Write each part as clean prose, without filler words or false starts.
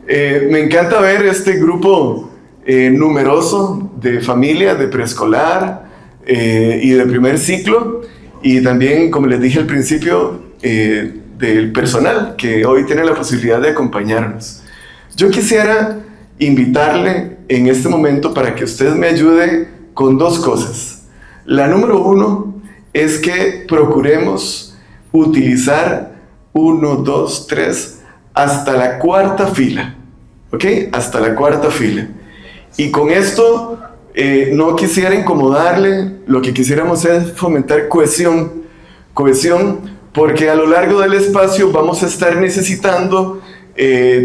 Me encanta ver este grupo numeroso de familias de preescolar y de primer ciclo, y también, como les dije al principio, del personal que hoy tiene la posibilidad de acompañarnos. Yo quisiera invitarle en este momento para que usted me ayude con dos cosas. La número uno es que procuremos utilizar 1, 2, 3, hasta la cuarta fila, ¿ok? Hasta la cuarta fila. Y con esto no quisiera incomodarle, lo que quisiéramos es fomentar cohesión, porque a lo largo del espacio vamos a estar necesitando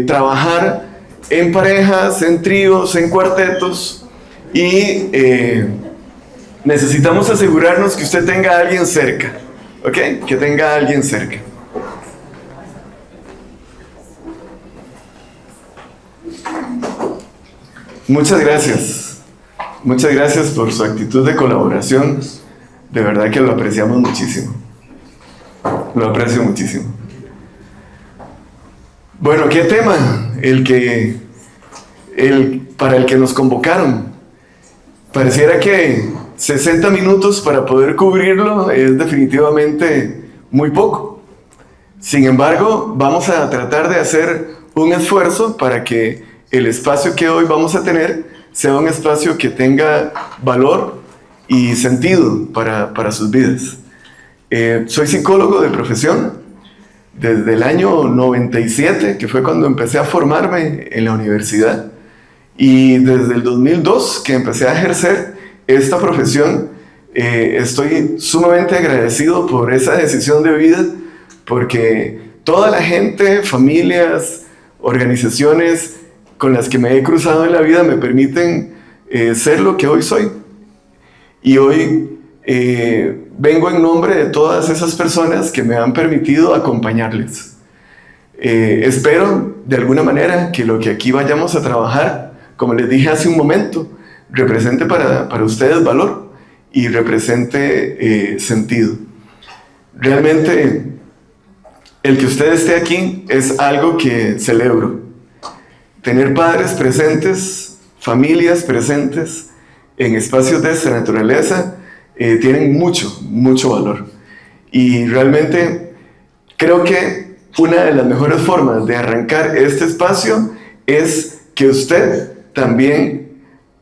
trabajar en parejas, en tríos, en cuartetos, y necesitamos asegurarnos que usted tenga a alguien cerca, ¿ok? Que tenga a alguien cerca. Muchas gracias. Muchas gracias por su actitud de colaboración. De verdad que lo apreciamos muchísimo. Lo aprecio muchísimo. Bueno, ¿qué tema? Para el que nos convocaron. Pareciera que 60 minutos para poder cubrirlo es definitivamente muy poco. Sin embargo, vamos a tratar de hacer un esfuerzo para que el espacio que hoy vamos a tener sea un espacio que tenga valor y sentido para sus vidas. Soy psicólogo de profesión desde el año 97, que fue cuando empecé a formarme en la universidad, y desde el 2002 que empecé a ejercer esta profesión. Estoy sumamente agradecido por esa decisión de vida, porque toda la gente, familias, organizaciones con las que me he cruzado en la vida me permiten ser lo que hoy soy. Y hoy vengo en nombre de todas esas personas que me han permitido acompañarles. Espero de alguna manera que lo que aquí vayamos a trabajar, como les dije hace un momento, represente para ustedes valor y represente sentido. Realmente el que usted esté aquí es algo que celebro. Tener padres presentes, familias presentes en espacios de esta naturaleza tienen mucho valor. Y realmente creo que una de las mejores formas de arrancar este espacio es que usted también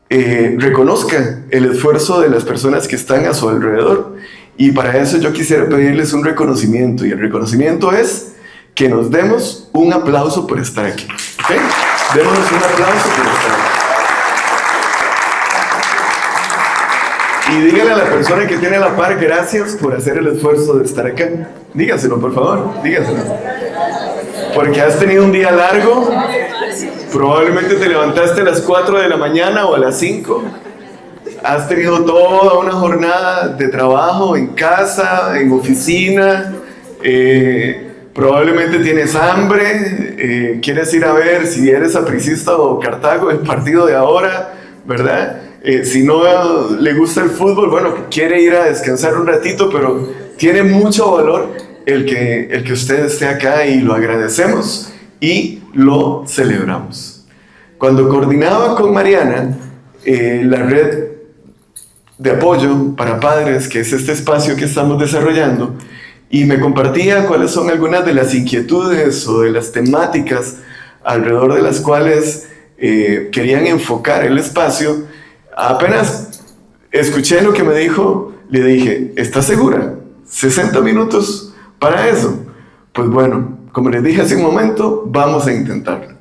reconozca el esfuerzo de las personas que están a su alrededor. Y para eso yo quisiera pedirles un reconocimiento, y el reconocimiento es que nos demos un aplauso por estar aquí, ¿ok? Démonos un aplauso por estar aquí. Y dígale a la persona que tiene a la par, gracias por hacer el esfuerzo de estar acá. Dígaselo, por favor, dígaselo. Porque has tenido un día largo. Probablemente te levantaste a las 4 de la mañana o a las 5. Has tenido toda una jornada de trabajo en casa, en oficina. Probablemente tienes hambre. Quieres ir a ver si eres sapricista o Cartago, el partido de ahora, ¿verdad? Si no le gusta el fútbol, bueno, quiere ir a descansar un ratito, pero tiene mucho valor el que usted esté acá, y lo agradecemos y lo celebramos. Cuando coordinaba con Mariana la red de apoyo para padres, que es este espacio que estamos desarrollando, y me compartía cuáles son algunas de las inquietudes o de las temáticas alrededor de las cuales querían enfocar el espacio, apenas escuché lo que me dijo, le dije, ¿estás segura? ¿60 minutos para eso? Pues bueno, como les dije hace un momento, vamos a intentarlo.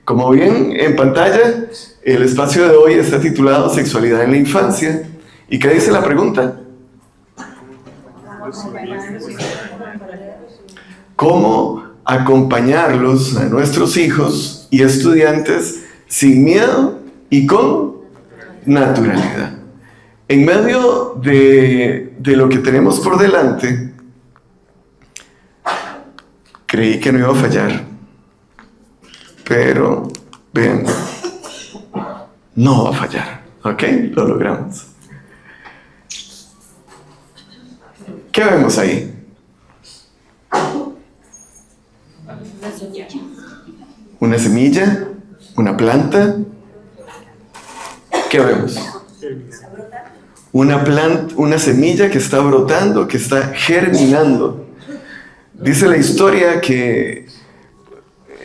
Como ven en pantalla, el espacio de hoy está titulado Sexualidad en la Infancia. ¿Y qué dice la pregunta? ¿Cómo acompañarlos a nuestros hijos y estudiantes sin miedo y con naturalidad? En medio de lo que tenemos por delante, creí que no iba a fallar, pero vean, no va a fallar, ¿ok? Lo logramos. ¿Qué vemos ahí? Una semilla. una planta. ¿Qué vemos? Una planta, una semilla que está brotando, que está germinando. Dice la historia que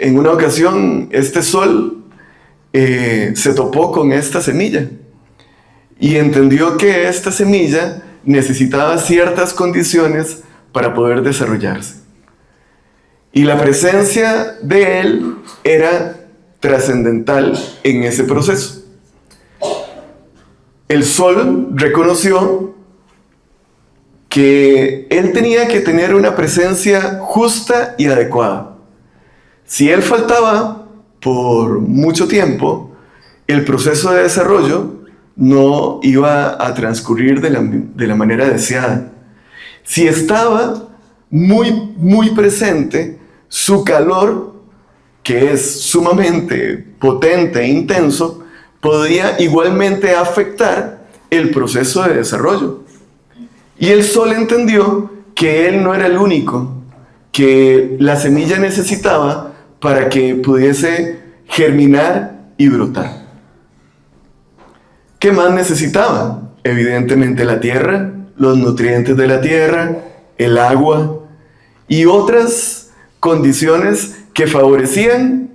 en una ocasión este sol se topó con esta semilla y entendió que esta semilla necesitaba ciertas condiciones para poder desarrollarse. Y la presencia de él era trascendental en ese proceso. El sol reconoció que él tenía que tener una presencia justa y adecuada. Si él faltaba por mucho tiempo, el proceso de desarrollo no iba a transcurrir de la manera deseada. Si estaba muy presente, su calor, que es sumamente potente e intenso, podía igualmente afectar el proceso de desarrollo. Y el sol entendió que él no era el único, que la semilla necesitaba para que pudiese germinar y brotar. ¿Qué más necesitaba? Evidentemente la tierra, los nutrientes de la tierra, el agua y otras condiciones que favorecían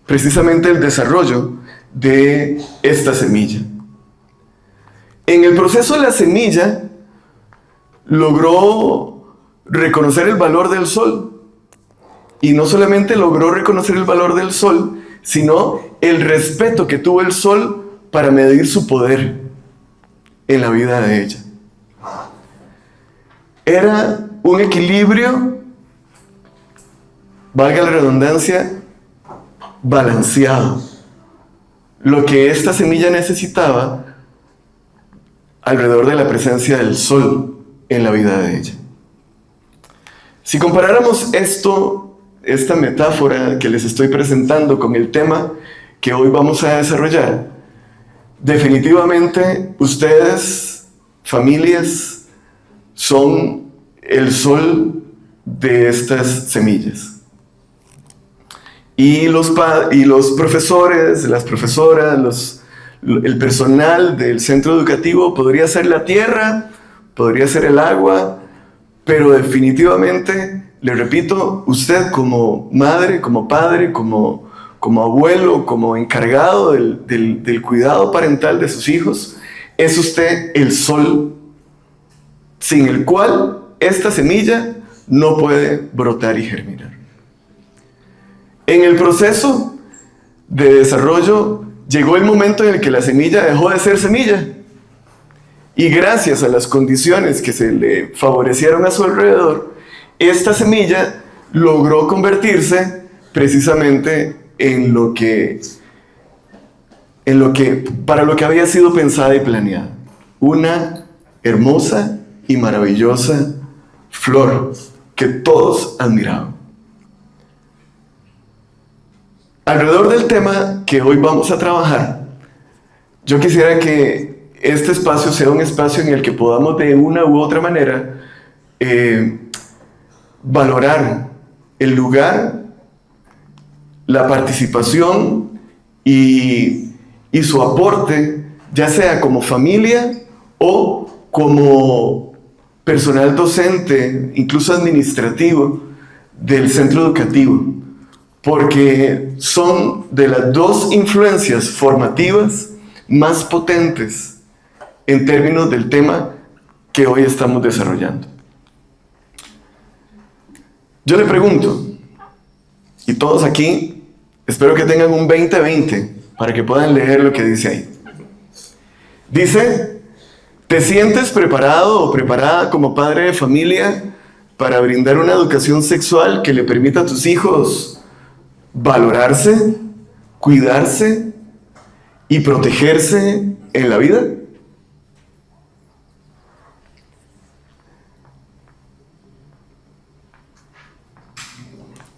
precisamente el desarrollo de esta semilla. En el proceso la semilla logró reconocer el valor del sol, y no solamente logró reconocer el valor del sol, sino el respeto que tuvo el sol para medir su poder en la vida de ella. Era un equilibrio, valga la redundancia, balanceado. Lo que esta semilla necesitaba alrededor de la presencia del sol en la vida de ella. Si comparáramos esta metáfora que les estoy presentando con el tema que hoy vamos a desarrollar, definitivamente ustedes, familias, son el sol de estas semillas. Y los profesores, las profesoras, el personal del centro educativo podría ser la tierra, podría ser el agua, pero definitivamente, le repito, usted como madre, como padre, como abuelo, como encargado del cuidado parental de sus hijos, es usted el sol sin el cual esta semilla no puede brotar y germinar. En el proceso de desarrollo llegó el momento en el que la semilla dejó de ser semilla, y gracias a las condiciones que se le favorecieron a su alrededor, esta semilla logró convertirse precisamente para lo que había sido pensada y planeada: una hermosa y maravillosa flor que todos admiraban. Alrededor del tema que hoy vamos a trabajar, yo quisiera que este espacio sea un espacio en el que podamos de una u otra manera valorar el lugar, la participación y su aporte, ya sea como familia o como personal docente, incluso administrativo, del centro educativo, porque son de las dos influencias formativas más potentes en términos del tema que hoy estamos desarrollando. Yo le pregunto, y todos aquí, espero que tengan un 20-20 para que puedan leer lo que dice ahí. Dice: ¿te sientes preparado o preparada como padre de familia para brindar una educación sexual que le permita a tus hijos valorarse, cuidarse y protegerse en la vida?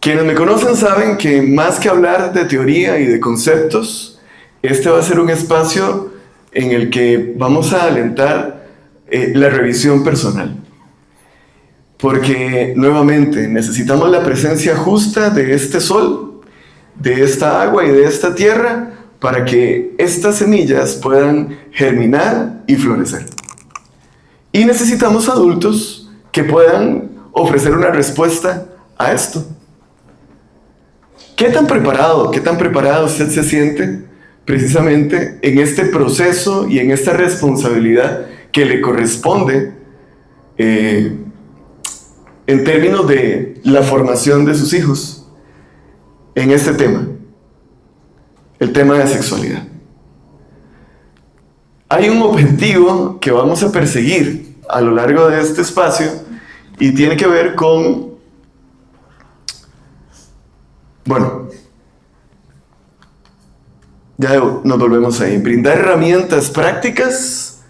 Quienes me conocen saben que más que hablar de teoría y de conceptos, este va a ser un espacio en el que vamos a alentar la revisión personal. Porque, nuevamente, necesitamos la presencia justa de este sol, de esta agua y de esta tierra para que estas semillas puedan germinar y florecer. Y necesitamos adultos que puedan ofrecer una respuesta a esto. ¿Qué tan preparado usted se siente precisamente en este proceso y en esta responsabilidad que le corresponde en términos de la formación de sus hijos en este tema, el tema de sexualidad? Hay un objetivo que vamos a perseguir a lo largo de este espacio y tiene que ver con, ya nos volvemos ahí, brindar herramientas prácticas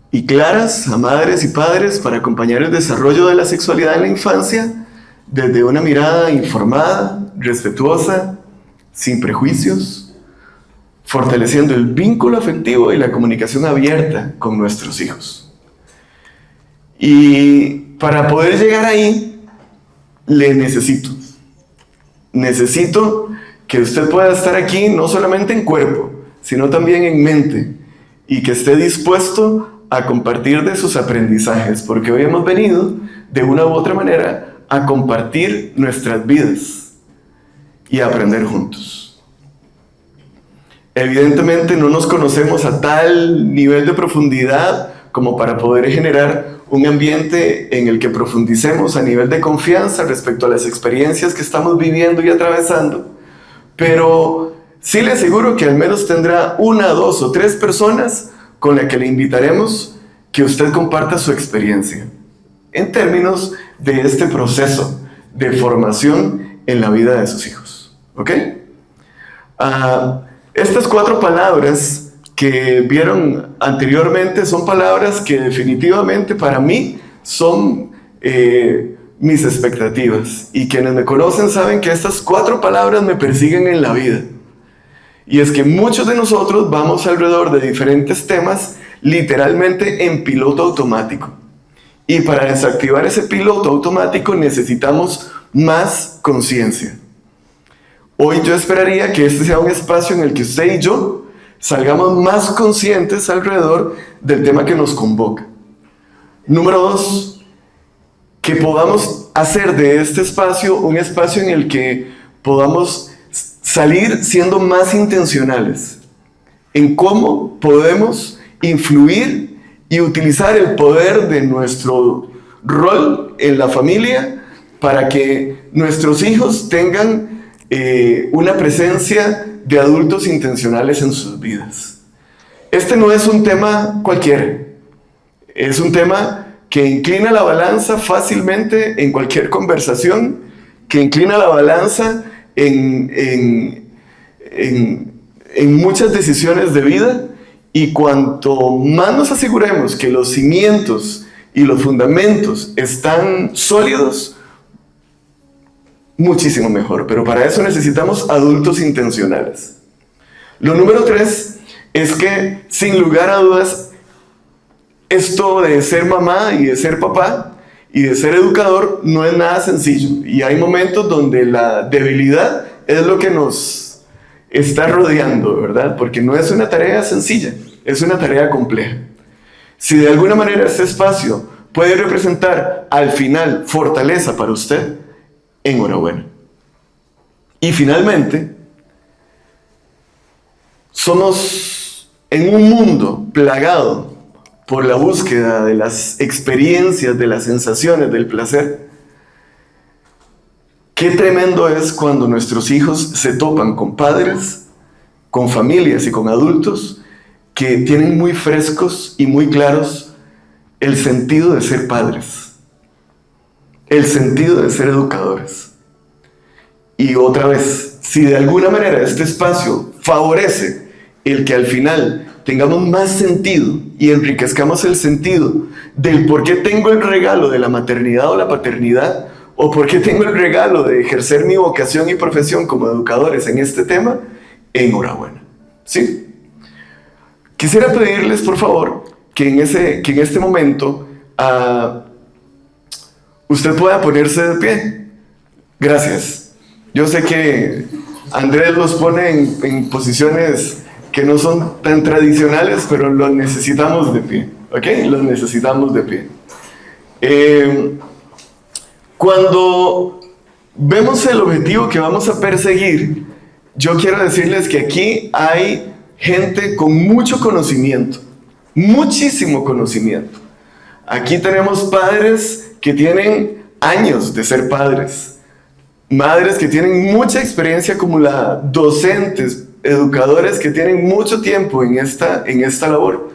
y claras a madres y padres para acompañar el desarrollo de la sexualidad en la infancia desde una mirada informada, respetuosa, sin prejuicios, fortaleciendo el vínculo afectivo y la comunicación abierta con nuestros hijos. Y para poder llegar ahí, le necesito que usted pueda estar aquí no solamente en cuerpo, sino también en mente, y que esté dispuesto a compartir de sus aprendizajes, porque hoy hemos venido de una u otra manera a compartir nuestras vidas y a aprender juntos. Evidentemente no nos conocemos a tal nivel de profundidad como para poder generar un ambiente en el que profundicemos a nivel de confianza respecto a las experiencias que estamos viviendo y atravesando, pero sí le aseguro que al menos tendrá 1, 2 o 3 personas con las que le invitaremos que usted comparta su experiencia en términos de este proceso de formación en la vida de sus hijos. ¿Ok? Estas 4 palabras que vieron anteriormente son palabras que definitivamente para mí son mis expectativas. Y quienes me conocen saben que estas 4 palabras me persiguen en la vida. Y es que muchos de nosotros vamos alrededor de diferentes temas literalmente en piloto automático. Y para desactivar ese piloto automático necesitamos más conciencia. Hoy yo esperaría que este sea un espacio en el que usted y yo salgamos más conscientes alrededor del tema que nos convoca. Número 2, que podamos hacer de este espacio un espacio en el que podamos salir siendo más intencionales en cómo podemos influir y utilizar el poder de nuestro rol en la familia para que nuestros hijos tengan una presencia de adultos intencionales en sus vidas. Este no es un tema cualquiera, es un tema que inclina la balanza fácilmente en cualquier conversación, que inclina la balanza en muchas decisiones de vida, y cuanto más nos aseguremos que los cimientos y los fundamentos están sólidos, muchísimo mejor. Pero para eso necesitamos adultos intencionales. Lo número 3 es que, sin lugar a dudas, esto de ser mamá y de ser papá y de ser educador no es nada sencillo. Y hay momentos donde la debilidad es lo que nos está rodeando, ¿verdad? Porque no es una tarea sencilla, es una tarea compleja. Si de alguna manera este espacio puede representar al final fortaleza para usted, enhorabuena. Y finalmente, somos en un mundo plagado por la búsqueda de las experiencias, de las sensaciones, del placer. Qué tremendo es cuando nuestros hijos se topan con padres, con familias y con adultos que tienen muy frescos y muy claros el sentido de ser padres, el sentido de ser educadores. Y otra vez, si de alguna manera este espacio favorece el que al final tengamos más sentido y enriquezcamos el sentido del por qué tengo el regalo de la maternidad o la paternidad, o por qué tengo el regalo de ejercer mi vocación y profesión como educadores en este tema, enhorabuena. ¿Sí? Quisiera pedirles, por favor, que en este momento usted pueda ponerse de pie. Gracias. Yo sé que Andrés los pone en posiciones que no son tan tradicionales, pero los necesitamos de pie, ¿ok? Los necesitamos de pie. Cuando vemos el objetivo que vamos a perseguir, yo quiero decirles que aquí hay gente con mucho conocimiento, muchísimo conocimiento. Aquí tenemos padres que tienen años de ser padres, madres que tienen mucha experiencia acumulada, docentes, educadores que tienen mucho tiempo en esta labor,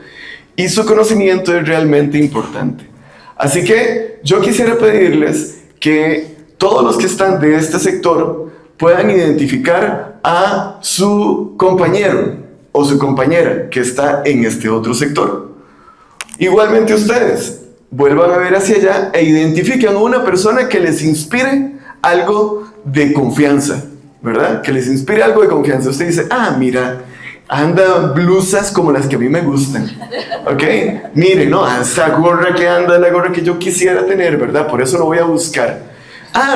y su conocimiento es realmente importante. Así que yo quisiera pedirles que todos los que están de este sector puedan identificar a su compañero o su compañera que está en este otro sector. Igualmente ustedes, vuelvan a ver hacia allá e identifiquen a una persona que les inspire algo de confianza, ¿verdad? Que les inspire algo de confianza. Usted dice, mira, anda blusas como las que a mí me gustan, ¿ok? Mire, no, esa gorra que anda es la gorra que yo quisiera tener, ¿verdad? Por eso lo voy a buscar.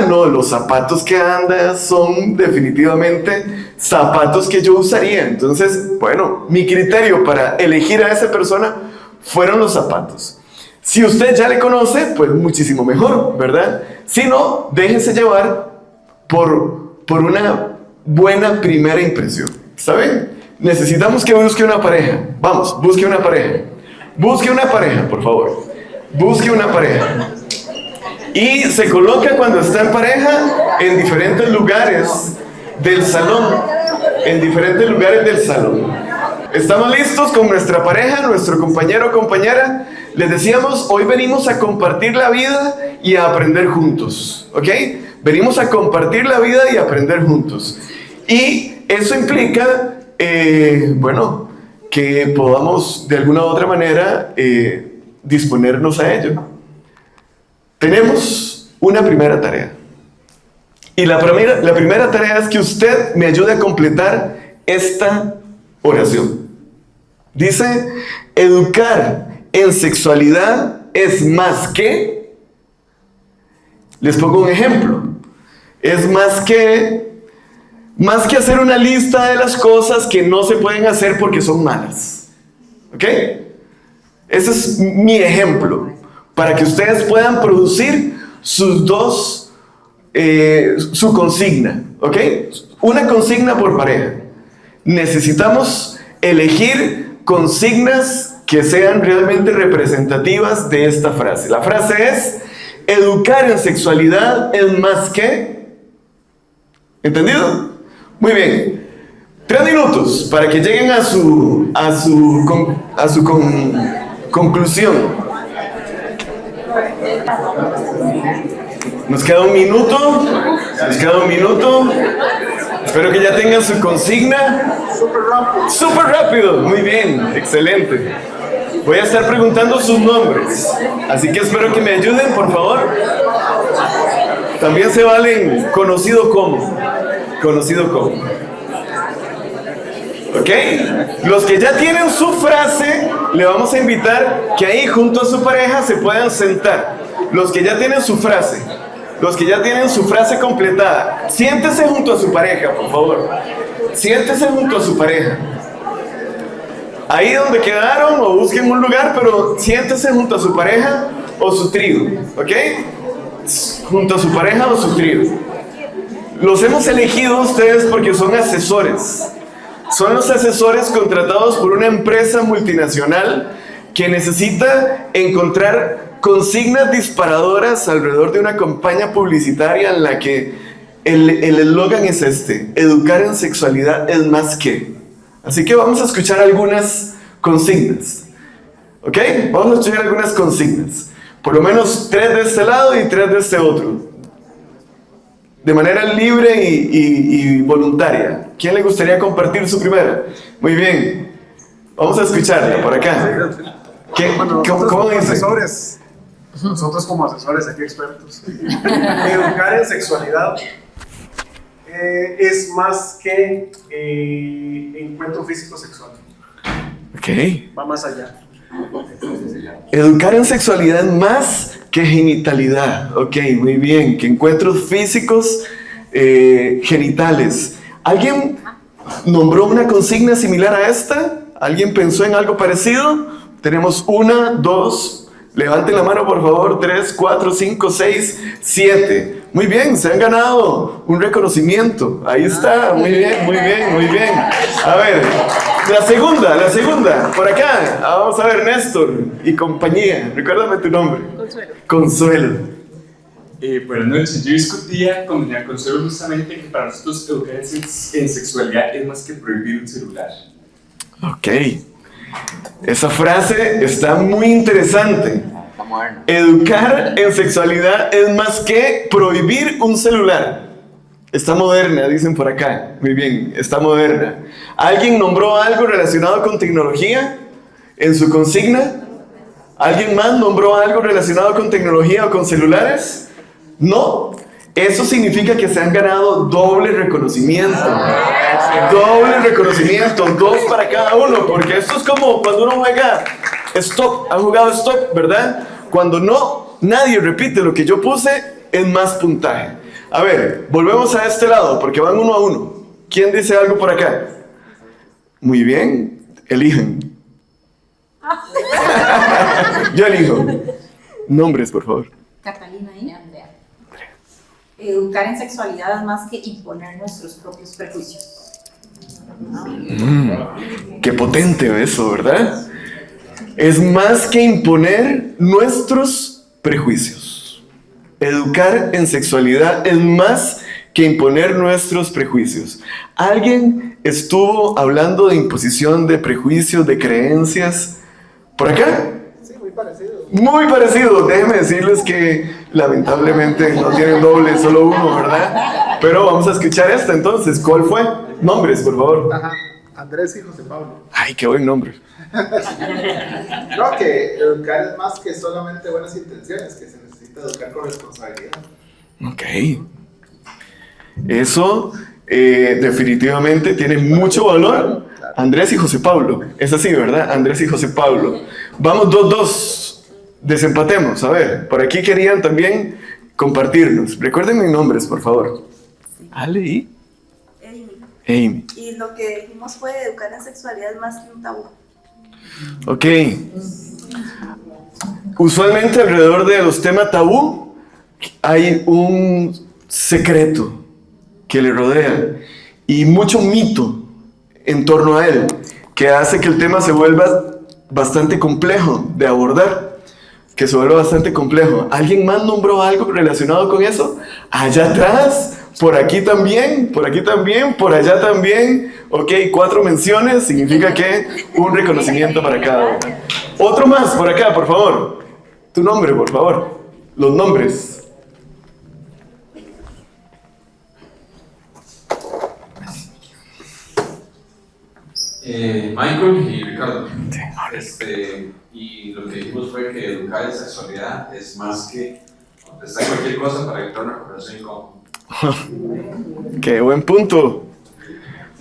No, los zapatos que anda son definitivamente zapatos que yo usaría. Entonces, bueno, mi criterio para elegir a esa persona fueron los zapatos. Si usted ya le conoce, pues muchísimo mejor, ¿verdad? Si no, déjese llevar por una buena primera impresión, ¿está bien? Necesitamos que busque una pareja. Vamos, busque una pareja. Busque una pareja, por favor. Busque una pareja. Y se coloca cuando está en pareja en diferentes lugares del salón. En diferentes lugares del salón. ¿Estamos listos con nuestra pareja, nuestro compañero o compañera? Les decíamos, hoy venimos a compartir la vida y a aprender juntos, ¿ok? Venimos a compartir la vida y a aprender juntos. Y eso implica, bueno, que podamos de alguna u otra manera disponernos a ello. Tenemos una primera tarea. Y la primera tarea es que usted me ayude a completar esta oración. Dice, educar en sexualidad es más que... Les pongo un ejemplo. Es más que hacer una lista de las cosas que no se pueden hacer porque son malas. ¿Ok? Ese es mi ejemplo. Para que ustedes puedan producir sus dos, su consigna. ¿Ok? Una consigna por pareja. Necesitamos elegir consignas que sean realmente representativas de esta frase. La frase es, educar en sexualidad es más que... ¿Entendido? Muy bien. 3 minutos para que lleguen a su conclusión. Nos queda un minuto. Espero que ya tengan su consigna. Súper rápido. Muy bien, excelente. Voy a estar preguntando sus nombres, así que espero que me ayuden, por favor. También se valen conocido como. ¿Ok? Los que ya tienen su frase, le vamos a invitar que ahí junto a su pareja se puedan sentar. Los que ya tienen su frase completada, siéntese junto a su pareja, por favor. Siéntese junto a su pareja. Ahí donde quedaron, o busquen un lugar, pero siéntese junto a su pareja o su trío, ¿ok? Junto a su pareja o su trío. Los hemos elegido ustedes porque son asesores. Son los asesores contratados por una empresa multinacional que necesita encontrar consignas disparadoras alrededor de una campaña publicitaria en la que el eslogan es este: educar en sexualidad es más que. Así que vamos a escuchar algunas consignas. ¿Ok? Vamos a escuchar algunas consignas. Por lo menos 3 de este lado y 3 de este otro. De manera libre y voluntaria. ¿Quién le gustaría compartir su primera? Muy bien. Vamos a escucharla por acá. ¿Cómo dice? Asesores. Nosotros como asesores aquí expertos. Educar en sexualidad es más que encuentro físico sexual. Ok. Va más allá. Educar en sexualidad más que genitalidad. Ok, muy bien. Que encuentros físicos genitales. ¿Alguien nombró una consigna similar a esta? ¿Alguien pensó en algo parecido? Tenemos 1, 2, levanten la mano por favor, 3, 4, 5, 6, 7. Muy bien, se han ganado un reconocimiento. Ahí está, muy bien, muy bien, muy bien. A ver, la segunda, por acá. Vamos a ver, Néstor y compañía. Recuérdame tu nombre. Consuelo. Buenas noches. Yo discutía con doña Consuelo justamente que para nosotros educar en sexualidad es más que prohibir un celular. Ok. Esa frase está muy interesante. Educar en sexualidad es más que prohibir un celular. Está moderna, dicen por acá. Muy bien, está moderna. ¿Alguien nombró algo relacionado con tecnología en su consigna? ¿Alguien más nombró algo relacionado con tecnología o con celulares? No. Eso significa que se han ganado doble reconocimiento. Doble reconocimiento, 2 para cada uno, porque esto es como cuando uno juega stop, han jugado stop, ¿verdad? Cuando nadie repite lo que yo puse, es más puntaje. A ver, volvemos a este lado, porque van 1 a 1. ¿Quién dice algo por acá? Muy bien, eligen. Yo elijo. Nombres, por favor. Catalina y Andrea. Educar en sexualidad es más que imponer nuestros propios prejuicios. Qué potente eso, ¿verdad? Es más que imponer nuestros prejuicios. Educar en sexualidad es más que imponer nuestros prejuicios. ¿Alguien estuvo hablando de imposición de prejuicios, de creencias por acá? Sí, muy parecido. Muy parecido. Déjenme decirles que lamentablemente no tienen doble, solo uno, ¿verdad? Pero vamos a escuchar esta entonces. ¿Cuál fue? Nombres, por favor. Ajá. Andrés y José Pablo. Ay, qué buen nombre. Creo que educar es más que solamente buenas intenciones, que se necesita educar con responsabilidad. Ok. Eso definitivamente tiene mucho valor. Andrés y José Pablo. Es así, ¿verdad? Andrés y José Pablo. Vamos 2-2. Desempatemos. A ver, por aquí querían también compartirnos. Recuerden mis nombres, por favor. Ale y Amy. Y lo que dijimos fue educar en sexualidad es más que un tabú. Ok. Usualmente alrededor de los temas tabú hay un secreto que le rodea y mucho mito en torno a él que hace que el tema se vuelva bastante complejo de abordar, que se vuelva bastante complejo. ¿Alguien más nombró algo relacionado con eso? Allá atrás, por aquí también, por allá también. Ok, 4 menciones, significa que un reconocimiento para cada uno. Otro más, por acá, por favor. Tu nombre, por favor. Los nombres. Michael y Ricardo. Y lo que dijimos fue que educar en sexualidad es más que contestar cualquier cosa para evitar una conversación incómoda. Qué buen punto.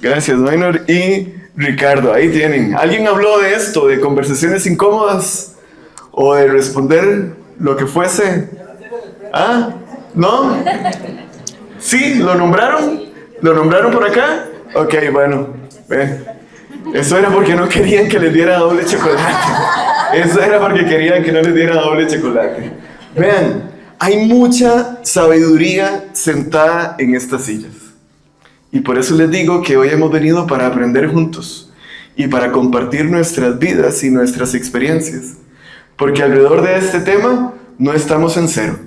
Gracias, Minor y Ricardo. Ahí tienen. ¿Alguien habló de esto, de conversaciones incómodas? ¿O de responder lo que fuese? ¿Ah? ¿No? ¿Sí? ¿Lo nombraron? ¿Lo nombraron por acá? Ok, bueno. Eso era porque no querían que les diera doble chocolate. Eso era porque querían que no les diera doble chocolate. Vean, hay mucha sabiduría sentada en estas sillas. Y por eso les digo que hoy hemos venido para aprender juntos y para compartir nuestras vidas y nuestras experiencias. Porque alrededor de este tema no estamos en cero.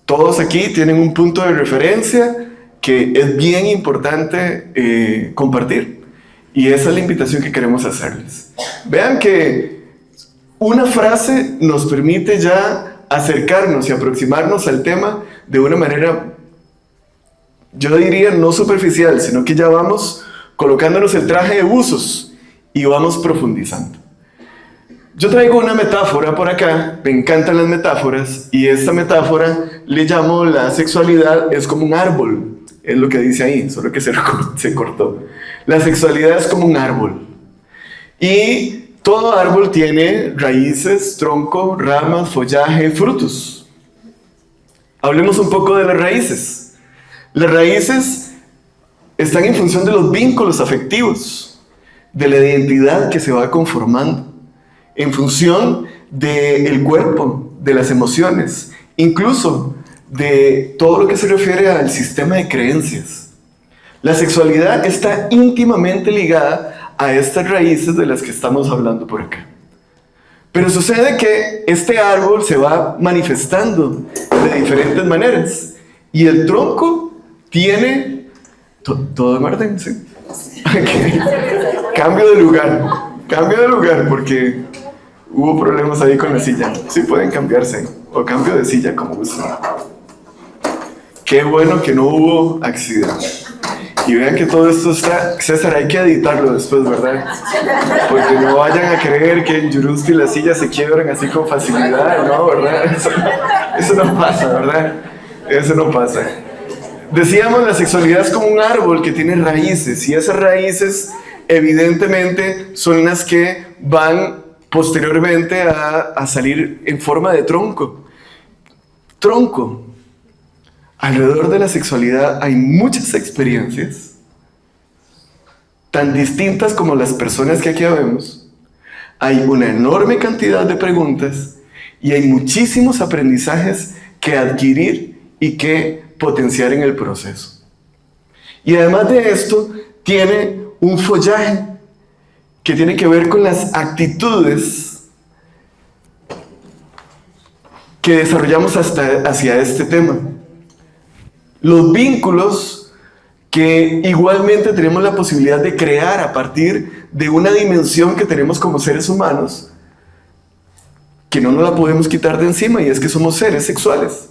Todos aquí tienen un punto de referencia que es bien importante compartir. Y esa es la invitación que queremos hacerles. Vean que una frase nos permite ya acercarnos y aproximarnos al tema de una manera, yo diría, no superficial, sino que ya vamos colocándonos el traje de buzos y vamos profundizando. Yo traigo una metáfora por acá, me encantan las metáforas, y esta metáfora le llamo la sexualidad es como un árbol, es lo que dice ahí, solo que se cortó. La sexualidad es como un árbol, y todo árbol tiene raíces, tronco, ramas, follaje, frutos. Hablemos un poco de las raíces. Las raíces están en función de los vínculos afectivos, de la identidad que se va conformando, en función del cuerpo, de las emociones, incluso de todo lo que se refiere al sistema de creencias. La sexualidad está íntimamente ligada a estas raíces de las que estamos hablando por acá. Pero sucede que este árbol se va manifestando de diferentes maneras y el tronco tiene todo en orden, ¿sí? Okay. Cambio de lugar porque hubo problemas ahí con la silla. Sí pueden cambiarse o cambio de silla como gusten. Qué bueno que no hubo accidente. Y vean que todo esto está... César, hay que editarlo después, ¿verdad? Porque no vayan a creer que en Yurusti las sillas se quiebran así con facilidad, ¿no? ¿Verdad? Eso no pasa, ¿verdad? Eso no pasa. Decíamos, la sexualidad es como un árbol que tiene raíces, y esas raíces evidentemente son las que van posteriormente a salir en forma de tronco. Tronco. Alrededor de la sexualidad hay muchas experiencias, tan distintas como las personas que aquí vemos. Hay una enorme cantidad de preguntas y hay muchísimos aprendizajes que adquirir y que potenciar en el proceso. Y además de esto, tiene un follaje que tiene que ver con las actitudes que desarrollamos hacia este tema. Los vínculos que igualmente tenemos la posibilidad de crear a partir de una dimensión que tenemos como seres humanos, que no nos la podemos quitar de encima, y es que somos seres sexuales.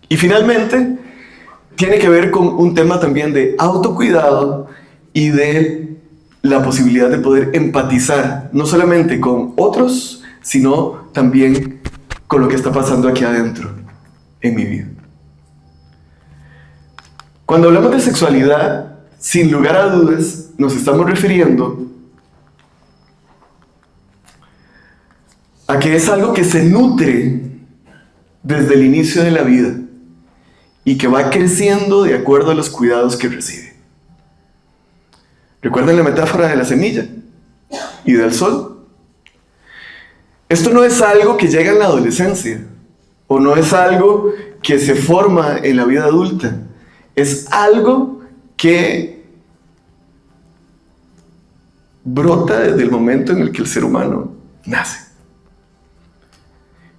Y finalmente, tiene que ver con un tema también de autocuidado y de la posibilidad de poder empatizar, no solamente con otros, sino también con lo que está pasando aquí adentro, en mi vida. Cuando hablamos de sexualidad, sin lugar a dudas, nos estamos refiriendo a que es algo que se nutre desde el inicio de la vida y que va creciendo de acuerdo a los cuidados que recibe. ¿Recuerdan la metáfora de la semilla y del sol? Esto no es algo que llega en la adolescencia, o no es algo que se forma en la vida adulta. Es algo que brota desde el momento en el que el ser humano nace.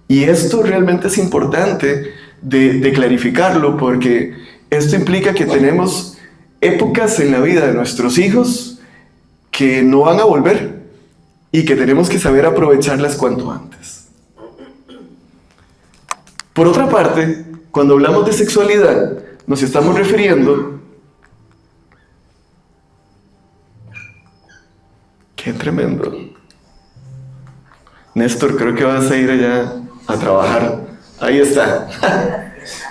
Y esto realmente es importante de clarificarlo, porque esto implica que tenemos épocas en la vida de nuestros hijos que no van a volver y que tenemos que saber aprovecharlas cuanto antes. Por otra parte, cuando hablamos de sexualidad, nos estamos refiriendo... ¡Qué tremendo! Néstor, creo que vas a ir allá a trabajar. Ahí está.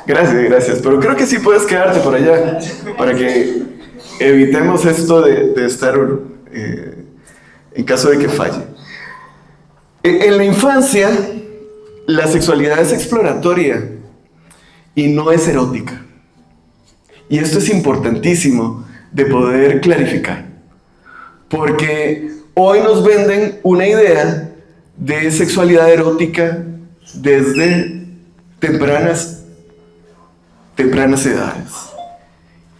Gracias. Pero creo que sí puedes quedarte por allá para que evitemos esto de estar en caso de que falle. En la infancia, la sexualidad es exploratoria y no es erótica. Y esto es importantísimo de poder clarificar, porque hoy nos venden una idea de sexualidad erótica desde tempranas edades.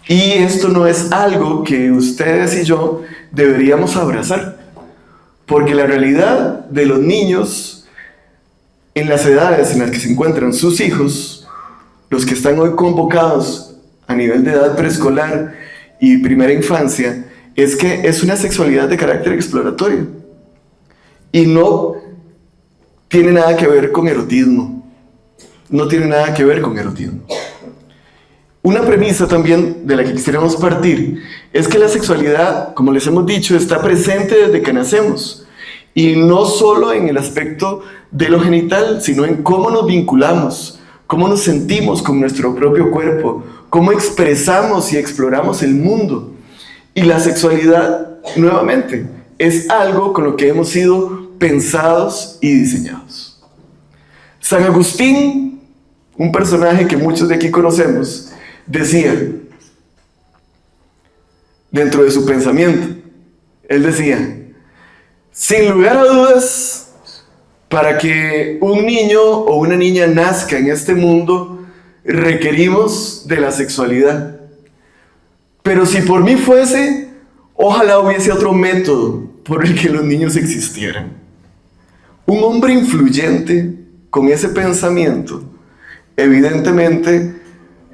Y esto no es algo que ustedes y yo deberíamos abrazar, porque la realidad de los niños en las edades en las que se encuentran sus hijos, los que están hoy convocados a nivel de edad preescolar y primera infancia, es que es una sexualidad de carácter exploratorio y no tiene nada que ver con erotismo. No tiene nada que ver con erotismo. Una premisa también de la que quisiéramos partir es que la sexualidad, como les hemos dicho, está presente desde que nacemos, y no solo en el aspecto de lo genital, sino en cómo nos vinculamos, cómo nos sentimos con nuestro propio cuerpo, cómo expresamos y exploramos el mundo. Y la sexualidad, nuevamente, es algo con lo que hemos sido pensados y diseñados. San Agustín, un personaje que muchos de aquí conocemos, decía, dentro de su pensamiento, él decía, sin lugar a dudas, para que un niño o una niña nazca en este mundo, requerimos de la sexualidad. Pero si por mí fuese, ojalá hubiese otro método por el que los niños existieran. Un hombre influyente con ese pensamiento, evidentemente,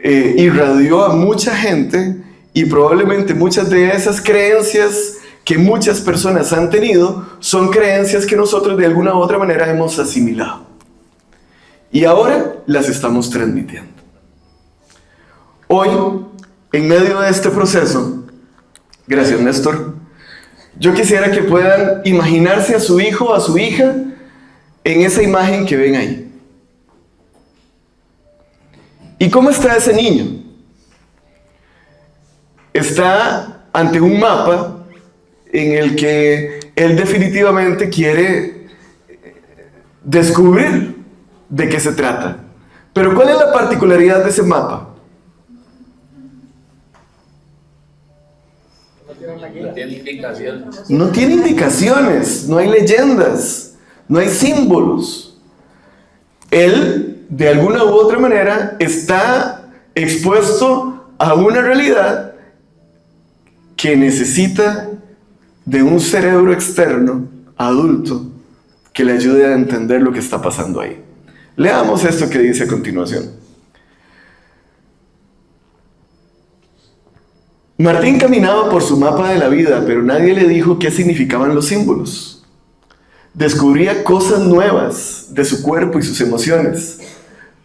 irradió a mucha gente, y probablemente muchas de esas creencias que muchas personas han tenido son creencias que nosotros de alguna u otra manera hemos asimilado. Y ahora las estamos transmitiendo. Hoy, en medio de este proceso, gracias Néstor, yo quisiera que puedan imaginarse a su hijo o a su hija en esa imagen que ven ahí. ¿Y cómo está ese niño? Está ante un mapa en el que él definitivamente quiere descubrir de qué se trata. Pero ¿cuál es la particularidad de ese mapa? No tiene indicaciones. No tiene indicaciones, no hay leyendas, no hay símbolos. Él, de alguna u otra manera, está expuesto a una realidad que necesita de un cerebro externo, adulto, que le ayude a entender lo que está pasando ahí. Leamos esto que dice a continuación. Martín caminaba por su mapa de la vida, pero nadie le dijo qué significaban los símbolos. Descubría cosas nuevas de su cuerpo y sus emociones,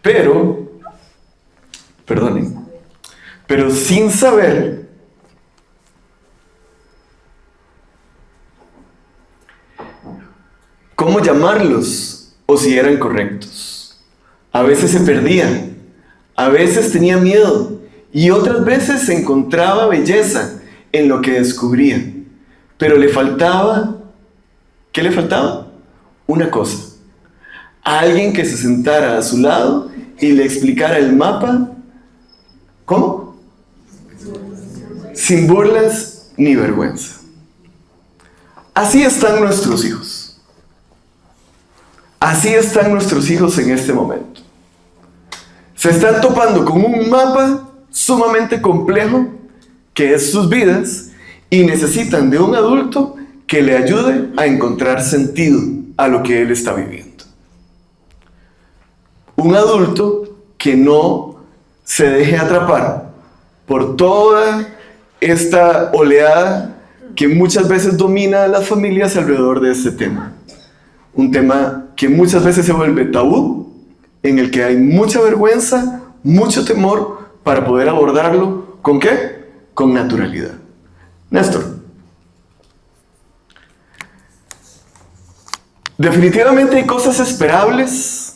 pero sin saber cómo llamarlos o si eran correctos. A veces se perdía, a veces tenía miedo y otras veces encontraba belleza en lo que descubría. Pero le faltaba, ¿qué le faltaba? Una cosa. Alguien que se sentara a su lado y le explicara el mapa. ¿Cómo? Sin burlas ni vergüenza. Así están nuestros hijos. Así están nuestros hijos en este momento. Se están topando con un mapa sumamente complejo que es sus vidas y necesitan de un adulto que le ayude a encontrar sentido a lo que él está viviendo. Un adulto que no se deje atrapar por toda esta oleada que muchas veces domina a las familias alrededor de este tema. Un tema que muchas veces se vuelve tabú, en el que hay mucha vergüenza, mucho temor para poder abordarlo. ¿Con qué? Con naturalidad. Néstor. Definitivamente hay cosas esperables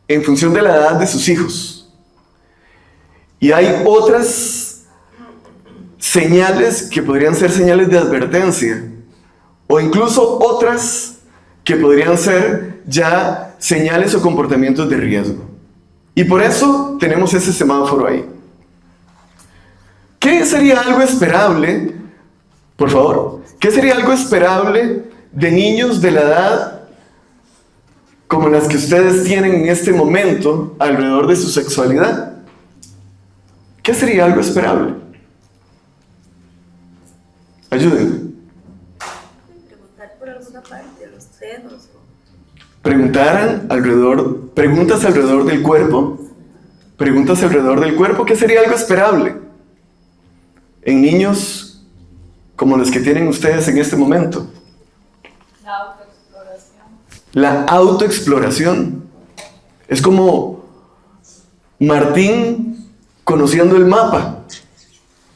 en función de la edad de sus hijos. Y hay otras señales que podrían ser señales de advertencia, o incluso otras que podrían ser ya señales o comportamientos de riesgo. Y por eso tenemos ese semáforo ahí. ¿Qué sería algo esperable? Por favor, ¿qué sería algo esperable de niños de la edad como las que ustedes tienen en este momento alrededor de su sexualidad? ¿Qué sería algo esperable? Ayúdenme. Preguntar por alguna parte, los senos. Preguntas alrededor del cuerpo. Preguntas alrededor del cuerpo. ¿Qué sería algo esperable en niños como los que tienen ustedes en este momento? La autoexploración. La autoexploración. Es como Martín conociendo el mapa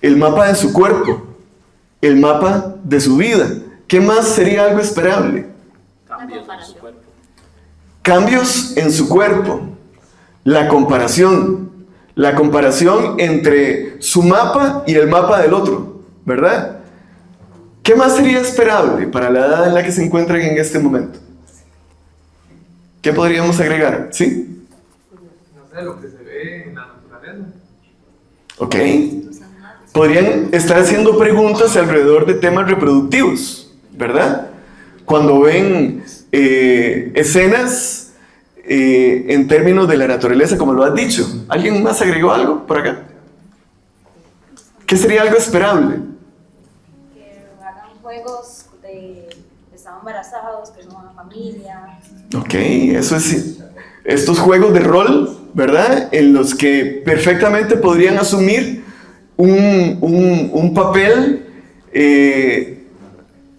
de su cuerpo, el mapa de su vida. ¿Qué más sería algo esperable? Cambios en su cuerpo. Cambios en su cuerpo. La comparación entre su mapa y el mapa del otro, ¿verdad? ¿Qué más sería esperable para la edad en la que se encuentran en este momento? ¿Qué podríamos agregar? ¿Sí? No sé, lo que se ve en la naturaleza. ¿Ok? Podrían estar haciendo preguntas alrededor de temas reproductivos, ¿verdad? Cuando ven escenas en términos de la naturaleza, como lo has dicho. ¿Alguien más agregó algo por acá? ¿Qué sería algo esperable? Que hagan juegos de están embarazados, que son una familia. Ok, eso es. Estos juegos de rol, ¿verdad? En los que perfectamente podrían asumir un papel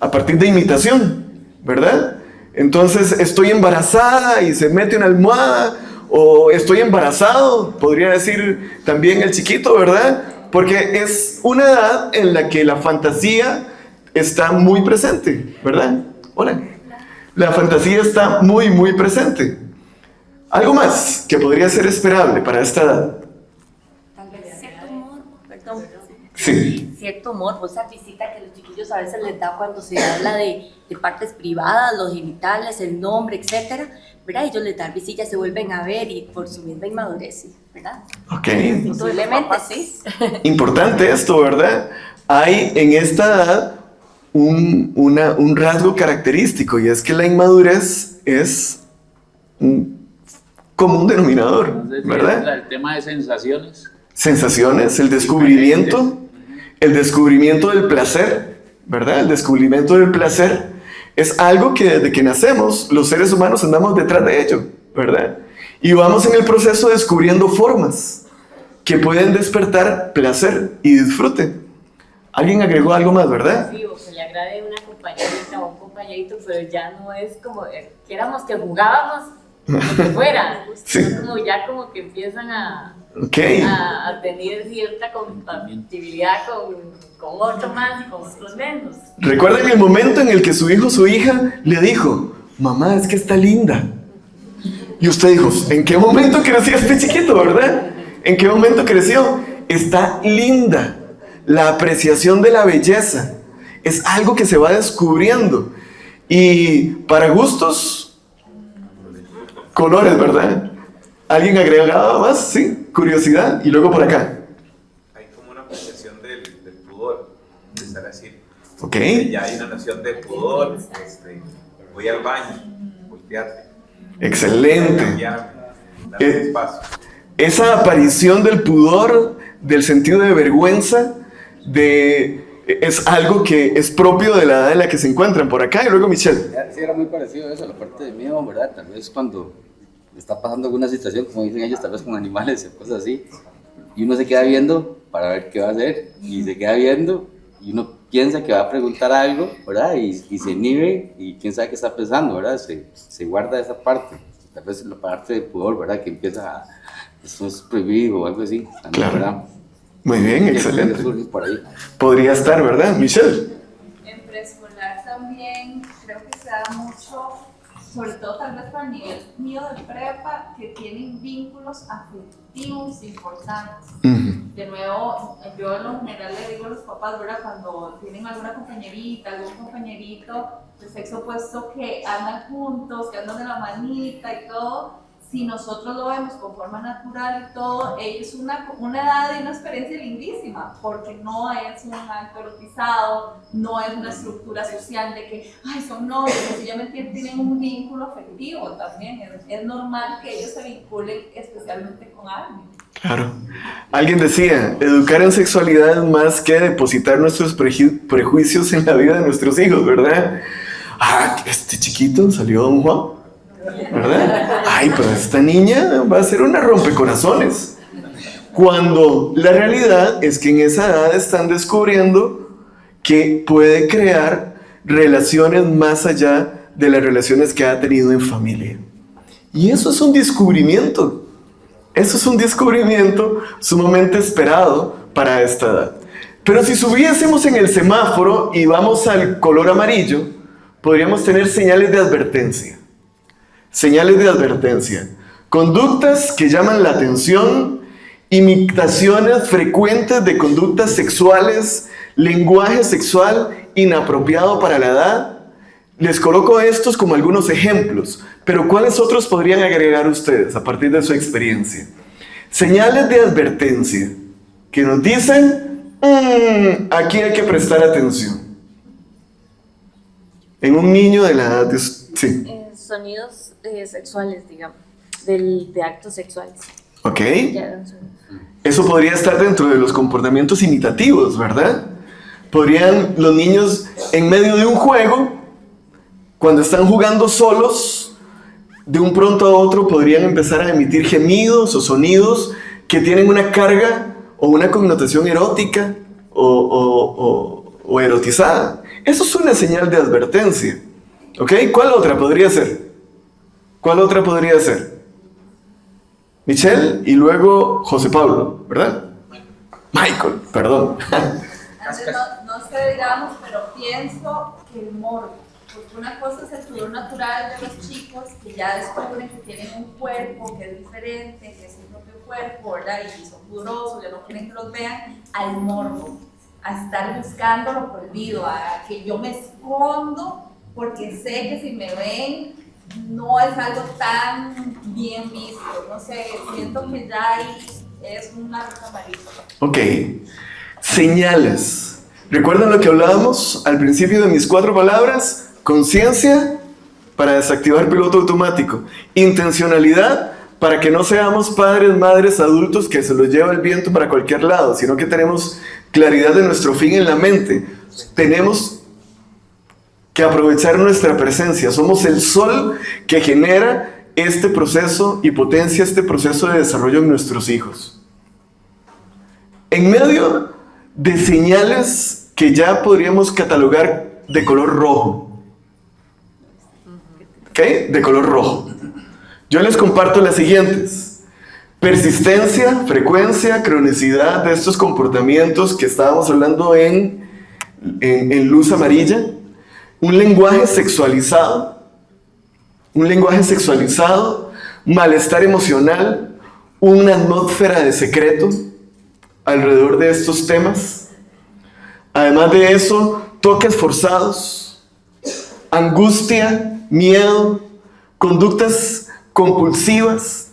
a partir de imitación, ¿verdad? Entonces, estoy embarazada y se mete una almohada, o estoy embarazado, podría decir también el chiquito, ¿verdad? Porque es una edad en la que la fantasía está muy presente, ¿verdad? Hola. La fantasía está muy, muy presente. Algo más que podría ser esperable para esta edad. Tal vez cierto humor, perdón. Sí. Cierto humor, o esa visita que los chiquillos a veces les da cuando se habla de partes privadas, los genitales, el nombre, etcétera, ¿verdad? Ellos les dan visitas, se vuelven a ver y por su misma inmadurez, ¿verdad? Ok. Posiblemente, sí. Importante esto, ¿verdad? Hay en esta edad un rasgo característico, y es que la inmadurez es un común denominador, Entonces, ¿verdad? el tema de sensaciones. Sensaciones, el descubrimiento del placer, ¿verdad? El descubrimiento del placer es algo que desde que nacemos los seres humanos andamos detrás de ello, ¿verdad? Y vamos en el proceso descubriendo formas que pueden despertar placer y disfrute. Alguien agregó algo más, ¿verdad? Sí, o que le agrade una compañerita o un compañerito, pero ya no es como que éramos que jugábamos lo que fuera, Sí. sino como ya como que empiezan a tener cierta compatibilidad con otro más y con otros menos. ¿Recuerdan el momento en el que su hijo o su hija le dijo, mamá, es que está linda? Y usted dijo, ¿en qué momento creció este chiquito, verdad? ¿En qué momento creció? Está linda. La apreciación de la belleza es algo que se va descubriendo. Y para gustos, colores, ¿verdad? ¿Alguien agregaba más? Sí, curiosidad. Y luego por acá. Hay como una apreciación del pudor, de estar así. Ok. Ya hay una noción de pudor, voy al baño, voltearte. Excelente. Cambiarme, darme espacio. Esa aparición del pudor, del sentido de vergüenza, es algo que es propio de la edad en la que se encuentran. Por acá, y luego Michelle. Sí, era muy parecido a eso, la parte de miedo, ¿verdad? Tal vez cuando está pasando alguna situación, como dicen ellos, tal vez con animales o cosas así, y uno se queda viendo para ver qué va a hacer, y se queda viendo, y uno piensa que va a preguntar algo, ¿verdad? Y se inhibe, y quién sabe qué está pensando, ¿verdad? Se guarda esa parte, tal vez la parte de pudor, ¿verdad? Que empieza a, esto es prohibido o algo así, también, Claro. ¿verdad? Muy bien, excelente. Por ahí. Podría estar, ¿verdad, Michelle? En preescolar también creo que se da mucho, sobre todo tal vez para el nivel mío de prepa, que tienen vínculos afectivos importantes. De nuevo, yo en lo general le digo a los papás, ¿verdad? Cuando tienen alguna compañerita, algún compañerito de sexo opuesto que andan juntos, que andan de la manita y todo, si nosotros lo vemos con forma natural y todo, es una edad y una experiencia lindísima, porque no es un acto erotizado, no es una estructura social de que, ay, son novios, sencillamente tienen un vínculo afectivo también. Es normal que ellos se vinculen especialmente con alguien. Claro. Alguien decía, educar en sexualidad es más que depositar nuestros prejuicios en la vida de nuestros hijos, ¿verdad? Ah, este chiquito salió Don Juan, ¿verdad? Ay, pero esta niña va a ser una rompecorazones. Cuando la realidad es que en esa edad están descubriendo que puede crear relaciones más allá de las relaciones que ha tenido en familia. Y eso es un descubrimiento. Eso es un descubrimiento sumamente esperado para esta edad. Pero si subiésemos en el semáforo y vamos al color amarillo, podríamos tener señales de advertencia. Señales de advertencia. Conductas que llaman la atención, imitaciones frecuentes de conductas sexuales, lenguaje sexual inapropiado para la edad. Les coloco estos como algunos ejemplos, pero ¿cuáles otros podrían agregar ustedes a partir de su experiencia? Señales de advertencia. que nos dicen, aquí hay que prestar atención. En un niño de la edad de... Sí. Sonidos sexuales, digamos, de actos sexuales. Ok. Eso podría estar dentro de los comportamientos imitativos, ¿verdad? Podrían los niños en medio de un juego, cuando están jugando solos, de un pronto a otro podrían empezar a emitir gemidos o sonidos que tienen una carga o una connotación erótica o erotizada. Eso es una señal de advertencia. ¿Ok? ¿Cuál otra podría ser? ¿Cuál otra podría ser? Michelle y luego José Pablo, ¿verdad? Michael, perdón. No sé, digamos, pero pienso que el morbo, porque una cosa es el sudor natural de los chicos que ya descubren que tienen un cuerpo que es diferente, que es su propio cuerpo, ¿verdad? Y son pudorosos, ya no quieren que los vean, al morbo, a estar buscando lo prohibido, a que yo me escondo porque sé que si me ven no es algo tan bien visto, no sé, siento que ya ahí es una ruta amarilla. Ok, señales. ¿Recuerdan lo que hablábamos al principio de mis 4 palabras? Conciencia para desactivar piloto automático. Intencionalidad para que no seamos padres, madres, adultos que se los lleva el viento para cualquier lado, sino que tenemos claridad de nuestro fin en la mente. Tenemos que aprovechar nuestra presencia. Somos el sol que genera este proceso y potencia este proceso de desarrollo en nuestros hijos. En medio de señales que ya podríamos catalogar de color rojo. ¿Ok? De color rojo. Yo les comparto las siguientes. Persistencia, frecuencia, cronicidad de estos comportamientos que estábamos hablando en luz amarilla. Un lenguaje sexualizado, malestar emocional, una atmósfera de secreto alrededor de estos temas. Además de eso, toques forzados, angustia, miedo, conductas compulsivas.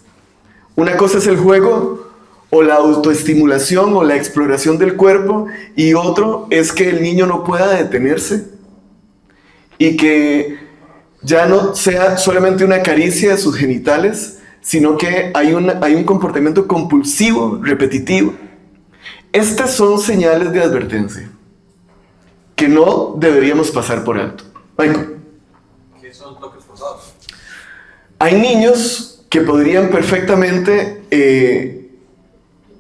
Una cosa es el juego o la autoestimulación o la exploración del cuerpo, y otro es que el niño no pueda detenerse y que ya no sea solamente una caricia de sus genitales, sino que hay un comportamiento compulsivo, repetitivo. Estas son señales de advertencia que no deberíamos pasar por alto. Michael. ¿Qué son toques forzados? Hay niños que podrían perfectamente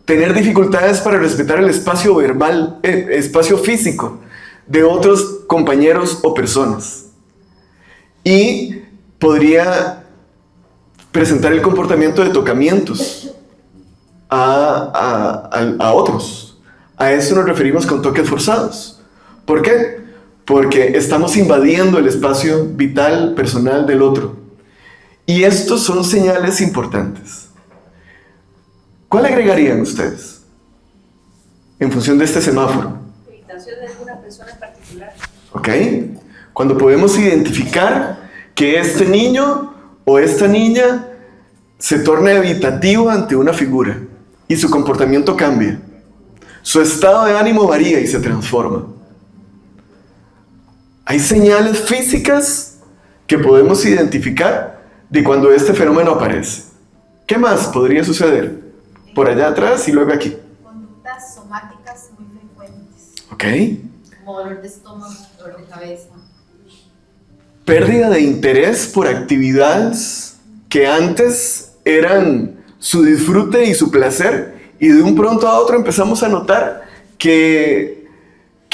tener dificultades para respetar el espacio verbal, espacio físico de otros compañeros o personas. Y podría presentar el comportamiento de tocamientos a otros. A eso nos referimos con toques forzados. ¿Por qué? Porque estamos invadiendo el espacio vital, personal del otro. Y estos son señales importantes. ¿Cuál agregarían ustedes en función de este semáforo? Evitación de alguna persona en particular. ¿Ok? Cuando podemos identificar que este niño o esta niña se torna evitativo ante una figura y su comportamiento cambia. Su estado de ánimo varía y se transforma. Hay señales físicas que podemos identificar de cuando este fenómeno aparece. ¿Qué más podría suceder? Por allá atrás y luego aquí. Conductas somáticas muy frecuentes. ¿Ok? Como dolor de estómago, dolor de cabeza. Pérdida de interés por actividades que antes eran su disfrute y su placer, y de un pronto a otro empezamos a notar que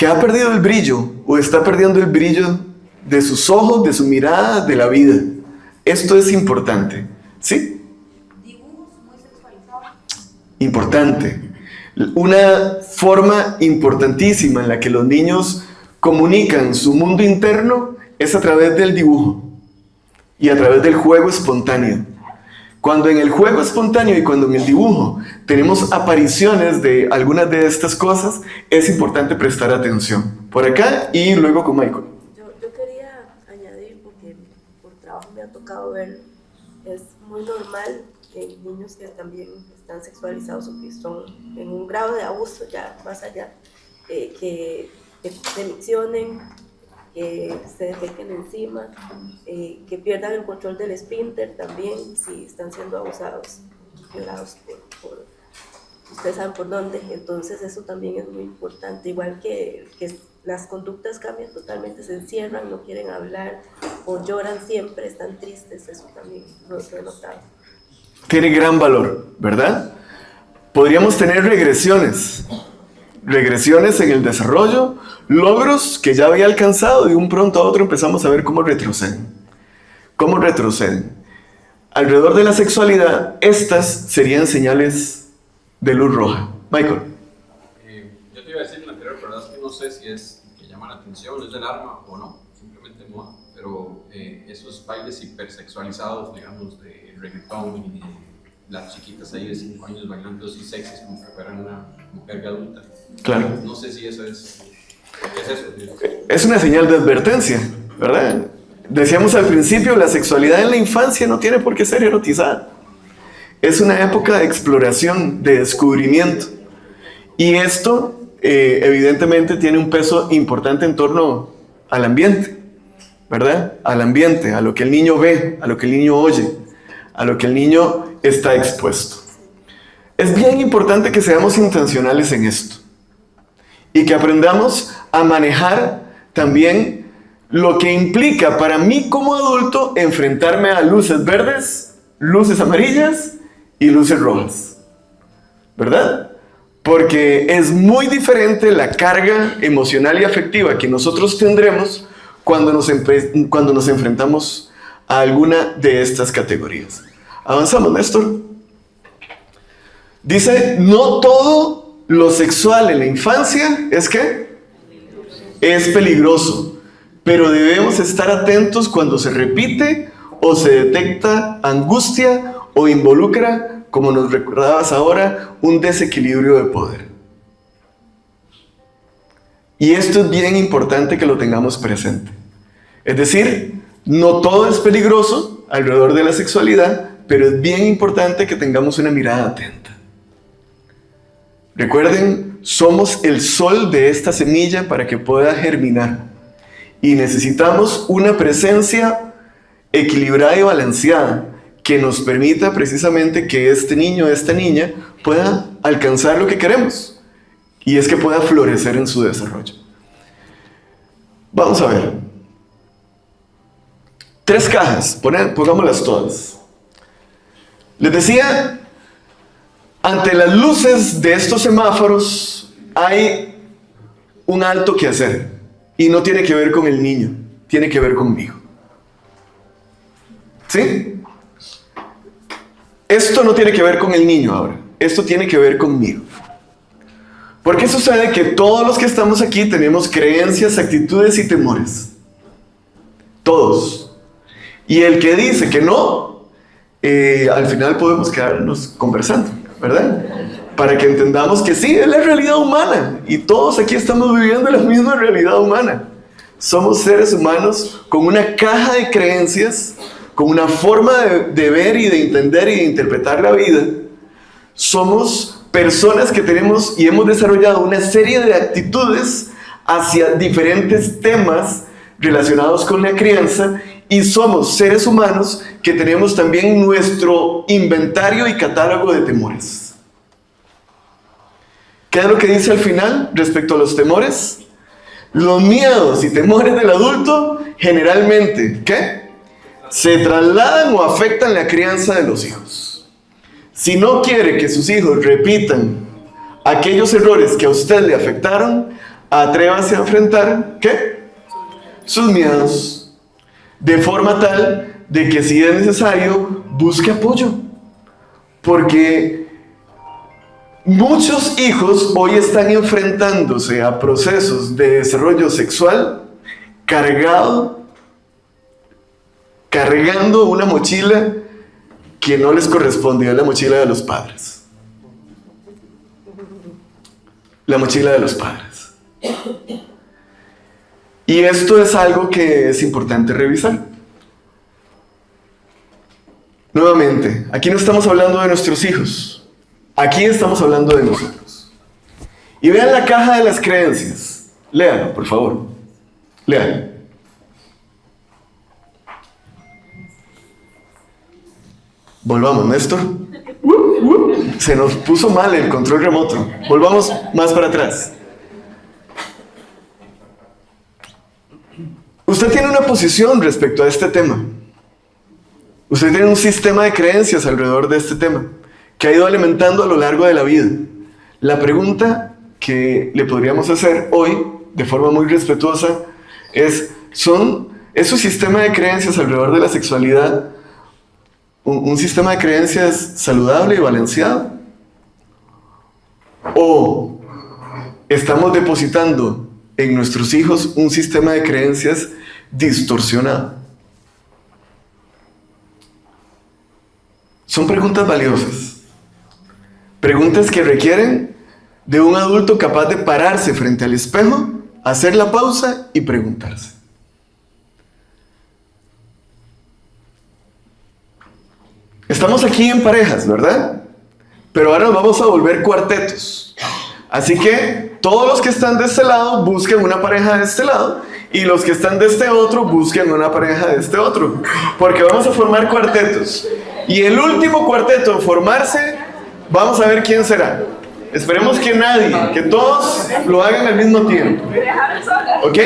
ha perdido el brillo o está perdiendo el brillo de sus ojos, de su mirada, de la vida. Esto es importante, ¿sí? Dibujos muy sexualizados. Importante. Una forma importantísima en la que los niños comunican su mundo interno es a través del dibujo y a través del juego espontáneo. Cuando en el juego espontáneo y cuando en el dibujo tenemos apariciones de algunas de estas cosas, es importante prestar atención. Por acá y luego con Michael. Yo quería añadir, porque por trabajo me ha tocado ver, es muy normal en niños que también están sexualizados o que son en un grado de abuso ya más allá, que se miccionen, que se defequen encima, que pierdan el control del esfínter también si están siendo abusados, violados por ustedes saben por dónde. Entonces eso también es muy importante, igual que las conductas cambian totalmente, se encierran, no quieren hablar o lloran siempre, están tristes, eso también lo he notado. Tiene gran valor, ¿verdad? Podríamos tener regresiones en el desarrollo, logros que ya había alcanzado y de un pronto a otro empezamos a ver cómo retroceden. ¿Cómo retroceden? Alrededor de la sexualidad, estas serían señales de luz roja. Michael. Yo te iba a decir en la anterior, pero la verdad es que no sé si es que llama la atención, es del arma o no, simplemente moda, pero esos bailes hipersexualizados, digamos, de reggaetón y las chiquitas ahí de 5 años bailando así sexys como que fueran una mujer adulta. Claro. No sé si eso es... ¿Qué es eso? Es una señal de advertencia, ¿verdad? Decíamos al principio, la sexualidad en la infancia no tiene por qué ser erotizada. Es una época de exploración, de descubrimiento. Y esto, evidentemente, tiene un peso importante en torno al ambiente, ¿verdad? Al ambiente, a lo que el niño ve, a lo que el niño oye, a lo que el niño está expuesto. Es bien importante que seamos intencionales en esto y que aprendamos a manejar también lo que implica para mí como adulto enfrentarme a luces verdes, luces amarillas y luces rojas, ¿verdad? Porque es muy diferente la carga emocional y afectiva que nosotros tendremos cuando nos enfrentamos a alguna de estas categorías. Avanzamos, Néstor. Dice, no todo lo sexual en la infancia es ¿qué? Es peligroso, pero debemos estar atentos cuando se repite o se detecta angustia o involucra, como nos recordabas ahora, un desequilibrio de poder. Y esto es bien importante que lo tengamos presente. Es decir, no todo es peligroso alrededor de la sexualidad, pero es bien importante que tengamos una mirada atenta. Recuerden, somos el sol de esta semilla para que pueda germinar. Y necesitamos una presencia equilibrada y balanceada que nos permita precisamente que este niño o esta niña pueda alcanzar lo que queremos. Y es que pueda florecer en su desarrollo. Vamos a ver. 3 cajas, pongámoslas todas. Les decía, ante las luces de estos semáforos hay un alto que hacer. Y no tiene que ver con el niño, tiene que ver conmigo. ¿Sí? Esto no tiene que ver con el niño ahora, esto tiene que ver conmigo. Porque sucede que todos los que estamos aquí tenemos creencias, actitudes y temores. Todos. Y el que dice que no, al final podemos quedarnos conversando, ¿verdad? Para que entendamos que sí, es la realidad humana. Y todos aquí estamos viviendo la misma realidad humana. Somos seres humanos con una caja de creencias, con una forma de ver y de entender y de interpretar la vida. Somos personas que tenemos y hemos desarrollado una serie de actitudes hacia diferentes temas relacionados con la crianza, y somos seres humanos que tenemos también nuestro inventario y catálogo de temores. ¿Qué es lo que dice al final respecto a los temores? Los miedos y temores del adulto generalmente, ¿qué? Se trasladan o afectan la crianza de los hijos. Si no quiere que sus hijos repitan aquellos errores que a usted le afectaron, atrévase a enfrentar, ¿qué? Sus miedos. De forma tal de que si es necesario, busque apoyo. Porque muchos hijos hoy están enfrentándose a procesos de desarrollo sexual cargando una mochila que no les corresponde, es la mochila de los padres. La mochila de los padres. Y esto es algo que es importante revisar. Nuevamente, aquí no estamos hablando de nuestros hijos, aquí estamos hablando de nosotros. Y vean la caja de las creencias. Léanlo, por favor. Léanlo. Volvamos, Néstor. Se nos puso mal el control remoto. Volvamos más para atrás. Usted tiene una posición respecto a este tema. Usted tiene un sistema de creencias alrededor de este tema que ha ido alimentando a lo largo de la vida. La pregunta que le podríamos hacer hoy, de forma muy respetuosa, es: ¿es su sistema de creencias alrededor de la sexualidad un sistema de creencias saludable y balanceado? ¿O estamos depositando en nuestros hijos un sistema de creencias distorsionado? Son preguntas valiosas. Preguntas que requieren de un adulto capaz de pararse frente al espejo, hacer la pausa y preguntarse. Estamos aquí en parejas, ¿verdad? Pero ahora nos vamos a volver cuartetos. Así que todos los que están de este lado busquen una pareja de este lado, y los que están de este otro busquen una pareja de este otro, porque vamos a formar cuartetos. Y el último cuarteto en formarse, vamos a ver quién será. Esperemos que nadie, que todos lo hagan al mismo tiempo. ¿Ok?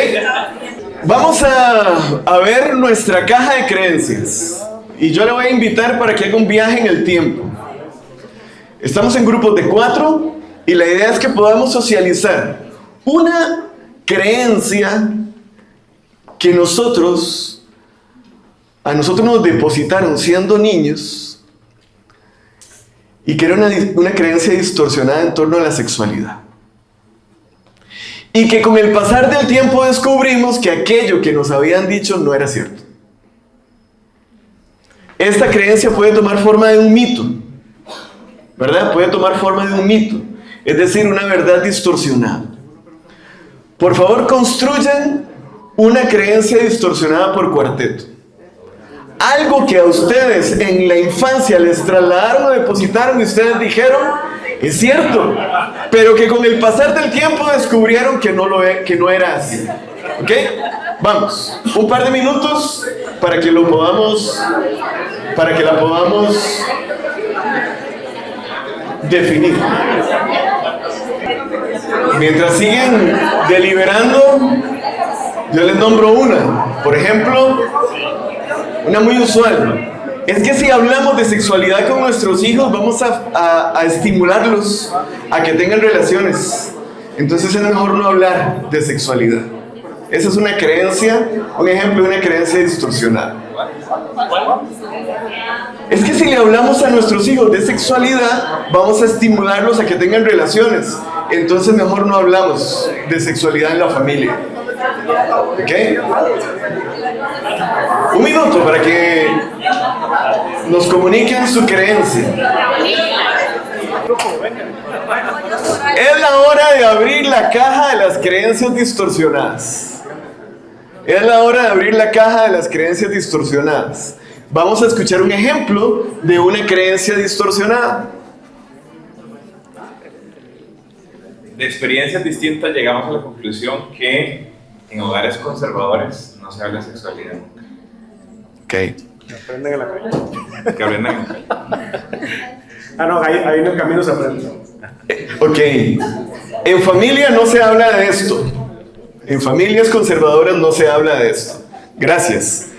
Vamos a ver nuestra caja de creencias. Y yo le voy a invitar para que haga un viaje en el tiempo. Estamos en grupos de 4 y la idea es que podamos socializar una creencia que a nosotros nos depositaron siendo niños, y que era una creencia distorsionada en torno a la sexualidad. Y que con el pasar del tiempo descubrimos que aquello que nos habían dicho no era cierto. Esta creencia puede tomar forma de un mito, ¿verdad? Puede tomar forma de un mito, es decir, una verdad distorsionada. Por favor, construyan una creencia distorsionada por cuarteto. Algo que a ustedes en la infancia les trasladaron o depositaron y ustedes dijeron: es cierto, pero que con el pasar del tiempo descubrieron que no era así. ¿Ok? Vamos, un par de minutos para que la podamos definir. Mientras siguen deliberando, yo les nombro una. Por ejemplo, una muy usual. Es que si hablamos de sexualidad con nuestros hijos, vamos a estimularlos a que tengan relaciones. Entonces es mejor no hablar de sexualidad. Esa es una creencia, un ejemplo de una creencia distorsionada. Es que si le hablamos a nuestros hijos de sexualidad, vamos a estimularlos a que tengan relaciones. Entonces mejor no hablamos de sexualidad en la familia. ¿Ok? Un minuto para que nos comuniquen su creencia. Es la hora de abrir la caja de las creencias distorsionadas. Es la hora de abrir la caja de las creencias distorsionadas. Vamos a escuchar un ejemplo de una creencia distorsionada. De experiencias distintas llegamos a la conclusión que en hogares conservadores no se habla de sexualidad. Ok. Que aprendan en la calle. Que aprendan en la calle. No, ahí en el camino se aprende. Ok. En familia no se habla de esto. En familias conservadoras no se habla de esto. Gracias.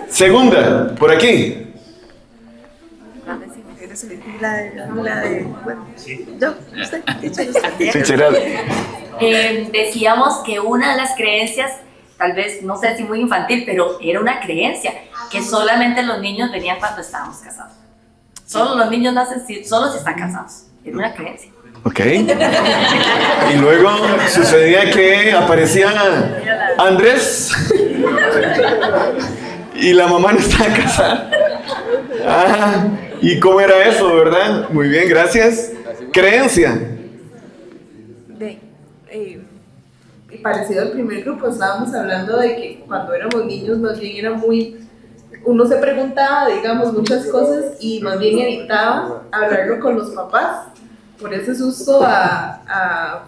Segunda, por aquí. Decíamos que una de las creencias, tal vez, no sé si muy infantil, pero era una creencia, que solamente los niños venían cuando estábamos casados. Solo los niños nacen solo si están casados. Era una creencia. Ok. Y luego sucedía que aparecía Andrés y la mamá no estaba casada. ¿Y cómo era eso, verdad? Muy bien, gracias. Creencia. Parecido al primer grupo, estábamos hablando de que cuando éramos niños más bien era muy uno se preguntaba, digamos, muchas cosas y más bien evitaba hablarlo con los papás por ese susto a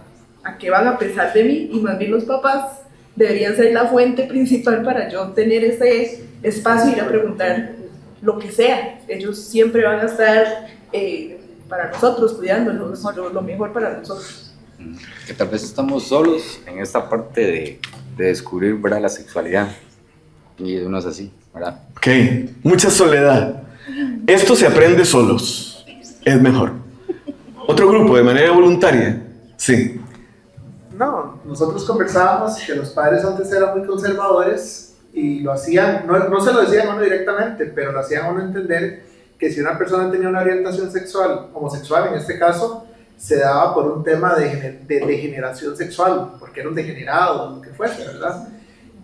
qué van a pensar de mí, y más bien los papás deberían ser la fuente principal para yo tener ese espacio y ir a preguntar lo que sea. Ellos siempre van a estar para nosotros, cuidándonos, lo mejor para nosotros. Que tal vez estamos solos en esta parte de descubrir, ¿verdad?, la sexualidad, y uno es así, ¿verdad? Ok, mucha soledad. Esto se aprende solos, es mejor. Otro grupo, de manera voluntaria, sí. No, nosotros conversábamos que los padres antes eran muy conservadores y lo hacían, no se lo decían a uno directamente, pero lo hacían a uno entender que si una persona tenía una orientación sexual, homosexual en este caso, se daba por un tema de degeneración sexual, porque era un degenerado, lo que fuese, ¿verdad?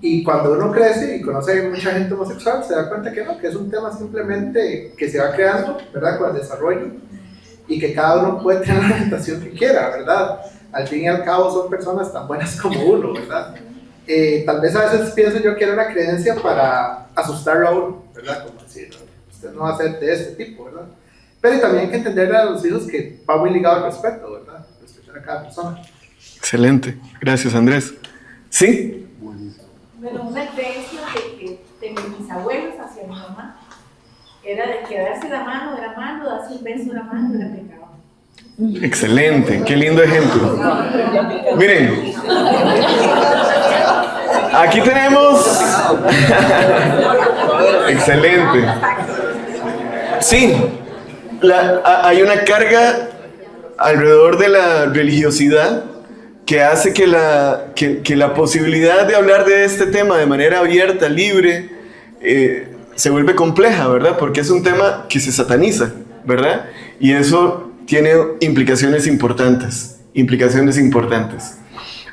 Y cuando uno crece y conoce mucha gente homosexual, se da cuenta que no, que es un tema simplemente que se va creando, ¿verdad?, con el desarrollo, y que cada uno puede tener la orientación que quiera, ¿verdad? Al fin y al cabo son personas tan buenas como uno, ¿verdad? Tal vez a veces pienso yo que era una creencia para asustarlo a uno, ¿verdad? Como decir, usted no va a ser de este tipo, ¿verdad? Pero también hay que entenderle a los hijos que va muy ligado al respeto, ¿verdad? Respetar a cada persona. Excelente, gracias Andrés. ¿Sí? Bueno, una creencia de mis abuelos hacia mi mamá era de que darse la mano era malo, darse un beso era malo, era pecado. Excelente, qué lindo ejemplo. Miren, aquí tenemos... Excelente. Sí, hay una carga alrededor de la religiosidad que hace que la posibilidad de hablar de este tema de manera abierta, libre, se vuelve compleja, ¿verdad? Porque es un tema que se sataniza, ¿verdad? Y eso tiene implicaciones importantes.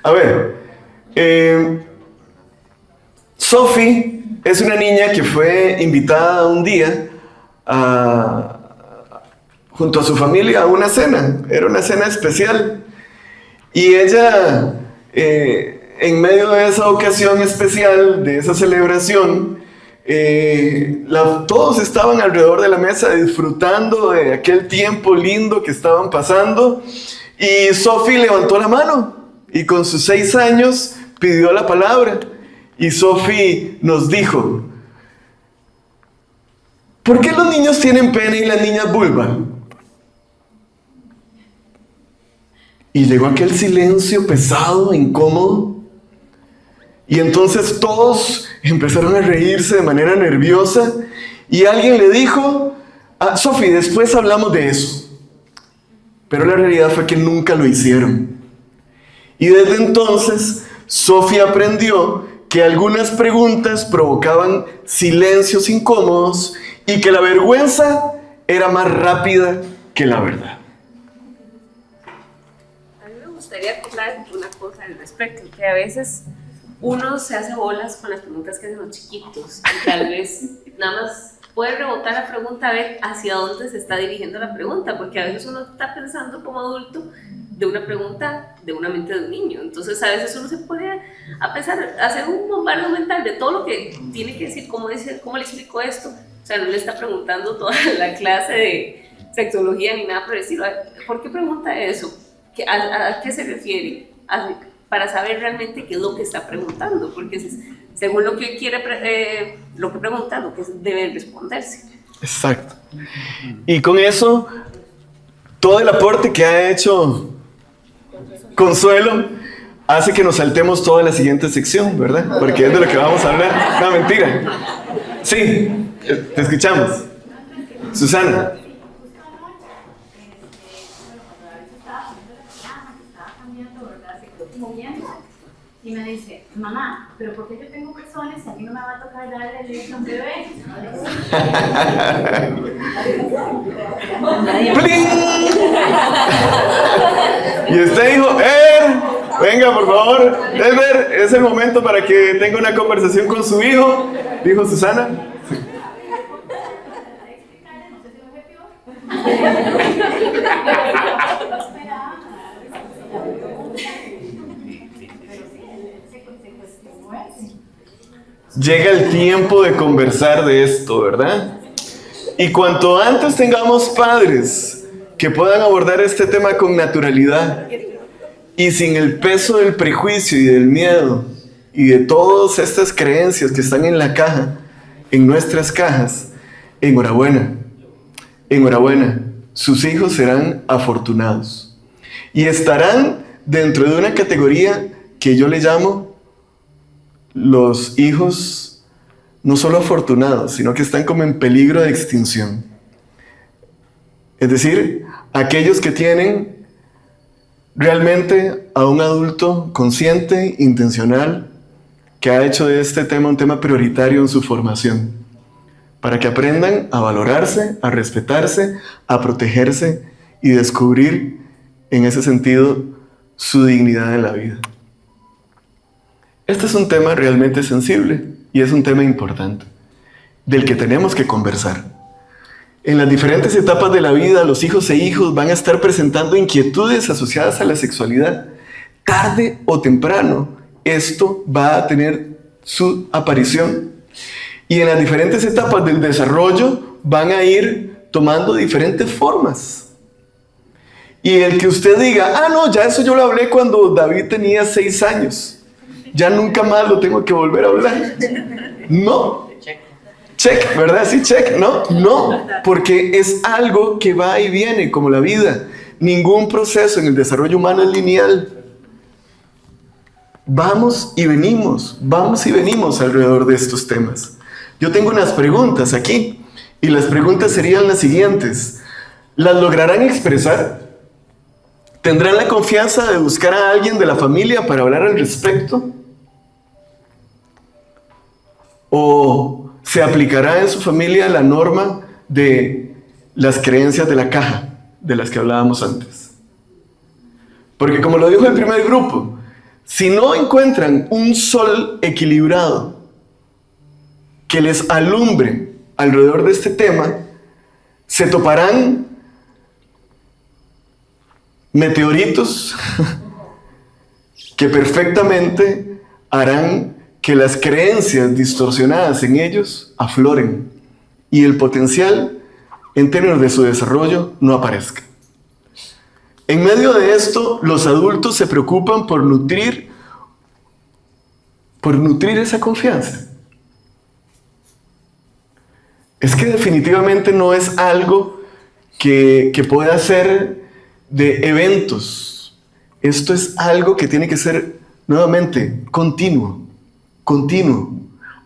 A ver, Sophie es una niña que fue invitada un día junto a su familia a una cena. Era una cena especial. Y ella, en medio de esa ocasión especial, de esa celebración, todos estaban alrededor de la mesa disfrutando de aquel tiempo lindo que estaban pasando, y Sophie levantó la mano y con sus 6 años pidió la palabra, y Sophie nos dijo: ¿por qué los niños tienen pene y las niñas vulva? Y llegó aquel silencio pesado, incómodo. Y entonces todos empezaron a reírse de manera nerviosa. Y alguien le dijo: Sophie, después hablamos de eso. Pero la realidad fue que nunca lo hicieron. Y desde entonces, Sophie aprendió que algunas preguntas provocaban silencios incómodos y que la vergüenza era más rápida que la verdad. Me gustaría aclarar una cosa al respecto, que a veces uno se hace bolas con las preguntas que hacen los chiquitos y tal vez nada más puede rebotar la pregunta a ver hacia dónde se está dirigiendo la pregunta, porque a veces uno está pensando como adulto de una pregunta de una mente de un niño, entonces a veces uno se puede a pensar, hacer un bombardeo mental de todo lo que tiene que decir, cómo le explico esto, o sea, no le está preguntando toda la clase de sexología ni nada por decirlo. ¿Por qué pregunta eso? ¿A qué se refiere? Para saber realmente qué es lo que está preguntando, porque según lo que quiere, lo que pregunta, lo que debe responderse. Exacto. Y con eso, todo el aporte que ha hecho Consuelo hace que nos saltemos toda la siguiente sección, ¿verdad? Porque es de lo que vamos a hablar. No, mentira. Sí, te escuchamos. Susana. Y me dice: mamá, ¿pero por qué yo tengo pezones y a mí no me va a tocar darle leche a un bebé? ¡Pling! Y usted dijo: venga, por favor, Elber, es el momento para que tenga una conversación con su hijo, dijo Susana. Sí. llega el tiempo de conversar de esto, ¿verdad? Y cuanto antes tengamos padres que puedan abordar este tema con naturalidad y sin el peso del prejuicio y del miedo y de todas estas creencias que están en la caja, en nuestras cajas, enhorabuena, enhorabuena, sus hijos serán afortunados y estarán dentro de una categoría que yo le llamo los hijos no solo afortunados, sino que están como en peligro de extinción. Es decir, aquellos que tienen realmente a un adulto consciente, intencional, que ha hecho de este tema un tema prioritario en su formación, para que aprendan a valorarse, a respetarse, a protegerse y descubrir en ese sentido su dignidad en la vida. Este es un tema realmente sensible y es un tema importante, del que tenemos que conversar. En las diferentes etapas de la vida, los hijos e hijos van a estar presentando inquietudes asociadas a la sexualidad. Tarde o temprano, esto va a tener su aparición. Y en las diferentes etapas del desarrollo van a ir tomando diferentes formas. Y el que usted diga, no, ya eso yo lo hablé cuando David tenía 6 años. Ya nunca más lo tengo que volver a hablar. No. Check, ¿verdad? Sí, check. No, porque es algo que va y viene, como la vida. Ningún proceso en el desarrollo humano es lineal. Vamos y venimos alrededor de estos temas. Yo tengo unas preguntas aquí, y las preguntas serían las siguientes. ¿Las lograrán expresar? ¿Tendrán la confianza de buscar a alguien de la familia para hablar al respecto? ¿O se aplicará en su familia la norma de las creencias de la caja, de las que hablábamos antes? Porque como lo dijo el primer grupo, si no encuentran un sol equilibrado que les alumbre alrededor de este tema, se toparán meteoritos que perfectamente harán que las creencias distorsionadas en ellos afloren y el potencial en términos de su desarrollo no aparezca. En medio de esto, los adultos se preocupan por nutrir esa confianza. Es que definitivamente no es algo que pueda ser de eventos. Esto es algo que tiene que ser nuevamente continuo.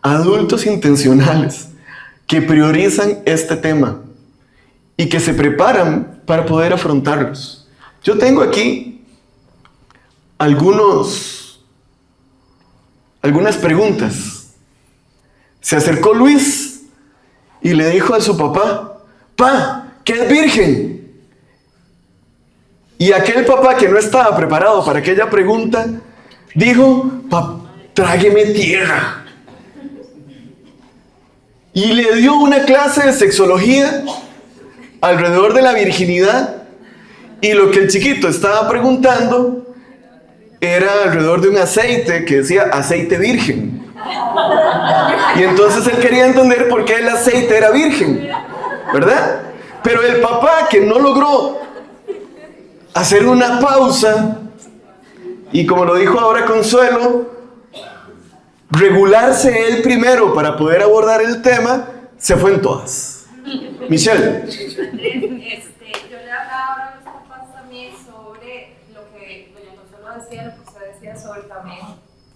Adultos intencionales que priorizan este tema y que se preparan para poder afrontarlos. Yo tengo aquí algunas preguntas. Se acercó Luis y le dijo a su papá, «Pa, ¿qué es virgen?» Y aquel papá que no estaba preparado para aquella pregunta dijo, «Pa, trágueme tierra». Y le dio una clase de sexología alrededor de la virginidad, y lo que el chiquito estaba preguntando era alrededor de un aceite que decía aceite virgen. Y entonces él quería entender por qué el aceite era virgen, ¿verdad? Pero el papá, que no logró hacer una pausa y, como lo dijo ahora Consuelo, regularse él primero para poder abordar el tema, se fue en todas. Michelle. Yo le hablaba ahora a los papás también sobre lo que doña Consuelo decía, lo que usted decía sobre también,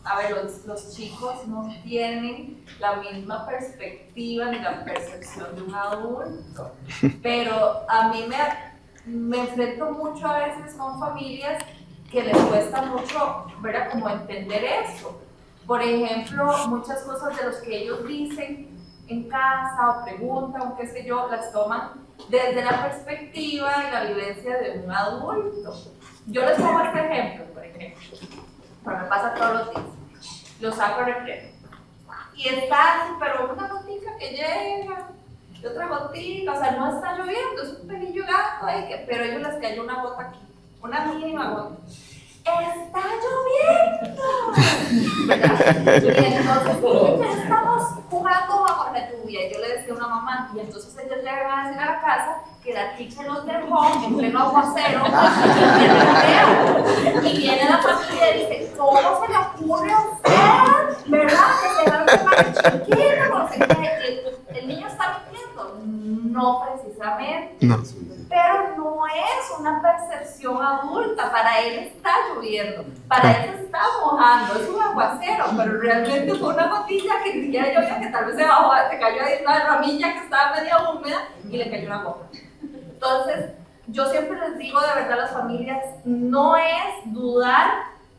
a ver, los chicos no tienen la misma perspectiva ni la percepción de un adulto, pero a mí me enfrento mucho a veces con familias que les cuesta mucho, ¿verdad?, como entender eso. Por ejemplo, muchas cosas de los que ellos dicen en casa o preguntan o qué sé yo, las toman desde la perspectiva y la vivencia de un adulto. Yo les pongo este ejemplo, por ejemplo, pero me pasa todos los días. Lo saco a recreo. Y está así, pero una gotica que llega, y otra gotica, o sea, no está lloviendo, es un pelillo gato ahí, pero a ellos les cayó una gota aquí, una mínima gota. ¡Está lloviendo! Y entonces, ya estamos jugando bajo la lluvia. Y yo le decía a una mamá, y entonces ellos llegan a decir a la casa que la teacher los dejó en pleno aguacero. Y viene la familia y dice, ¿cómo se le ocurre a usted? ¿Verdad? Que se va a tomar chiquito, no sé qué. ¿El niño está mintiendo? No precisamente. No. Pero no es una percepción adulta, para él está lloviendo, para él se está mojando, es un aguacero, pero realmente fue una gotilla que ni siquiera llovía, que tal vez se cayó ahí una ramilla que estaba media húmeda y le cayó una gota. Entonces, yo siempre les digo de verdad a las familias, no es dudar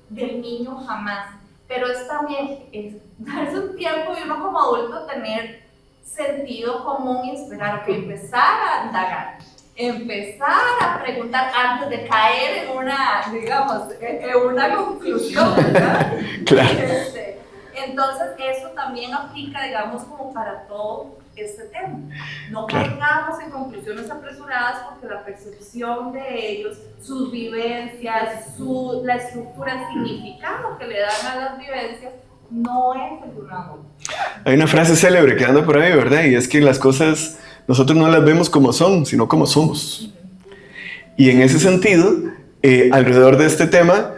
del niño jamás, pero es también darse un tiempo y uno como adulto tener sentido común y esperar, que empezar a indagar. Empezar a preguntar antes de caer en una, digamos, en una conclusión, ¿verdad? Claro. Entonces, eso también aplica, digamos, como para todo este tema. No caigamos en conclusiones apresuradas porque la percepción de ellos, sus vivencias, la estructura, el significado que le dan a las vivencias, no es el de un adulto. Hay una frase célebre que anda por ahí, ¿verdad? Y es que las cosas nosotros no las vemos como son, sino como somos. Y en ese sentido, alrededor de este tema,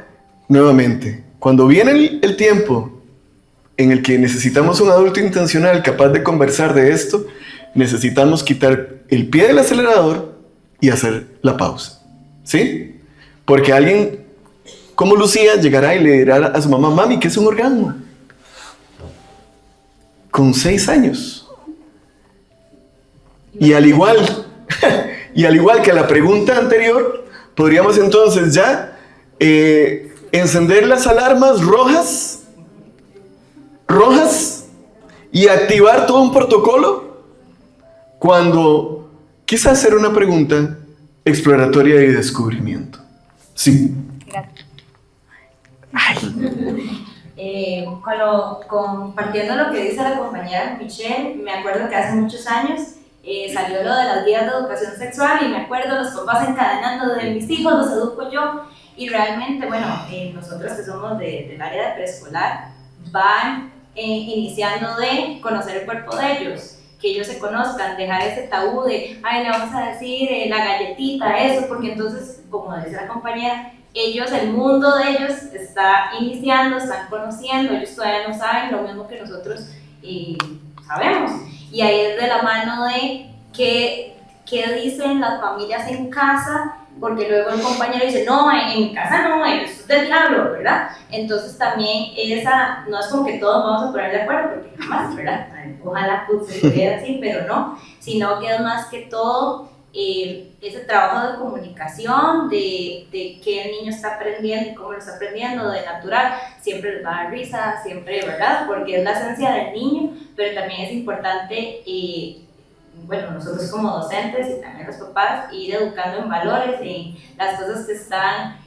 nuevamente, cuando viene el tiempo en el que necesitamos un adulto intencional capaz de conversar de esto, necesitamos quitar el pie del acelerador y hacer la pausa. ¿Sí? Porque alguien como Lucía llegará y le dirá a su mamá, mami, ¿qué es un orgasmo? Con 6 años. Y al igual que la pregunta anterior, podríamos entonces ya encender las alarmas rojas y activar todo un protocolo cuando quizás hacer una pregunta exploratoria y descubrimiento. Sí. Gracias. Compartiendo lo que dice la compañera Michelle, me acuerdo que hace muchos años salió lo de las guías de educación sexual y me acuerdo los papás encadenando de mis hijos, los educo yo, y realmente, bueno, nosotros que somos del área de preescolar, van iniciando de conocer el cuerpo de ellos, que ellos se conozcan, dejar ese tabú de, ay, le vamos a decir la galletita, eso, porque entonces, como dice la compañera, ellos, el mundo de ellos está iniciando, están conociendo, ellos todavía no saben lo mismo que nosotros sabemos. Y ahí es de la mano de qué dicen las familias en casa, porque luego el compañero dice, no, en mi casa no, eso es del diablo, ¿verdad? Entonces también esa, no es como que todos vamos a poner de acuerdo, porque jamás, ¿verdad? Ojalá se quede así, pero no, sino que es más que todo ese trabajo de comunicación, de qué el niño está aprendiendo, cómo lo está aprendiendo, de natural, siempre les va a dar risa, siempre, ¿verdad? Porque es la esencia del niño, pero también es importante, bueno, nosotros como docentes y también los papás, ir educando en valores, en las cosas que están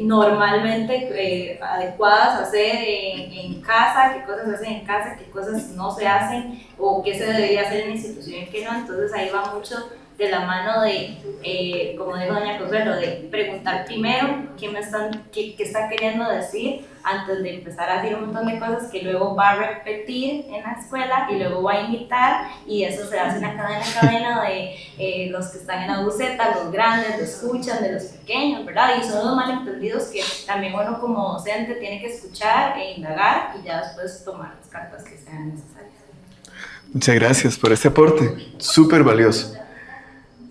normalmente adecuadas a hacer en casa, qué cosas se hacen en casa, qué cosas no se hacen, o qué se debería hacer en la institución y qué no. Entonces ahí va mucho de la mano de, como dijo doña Consuelo, de preguntar primero qué está queriendo decir antes de empezar a decir un montón de cosas que luego va a repetir en la escuela y luego va a imitar, y eso se hace una cadena de los que están en la buceta, los grandes, lo escuchan de los pequeños, ¿verdad? Y son los malentendidos que también uno como docente tiene que escuchar e indagar y ya después tomar las cartas que sean necesarias. Muchas gracias por este aporte, súper valioso.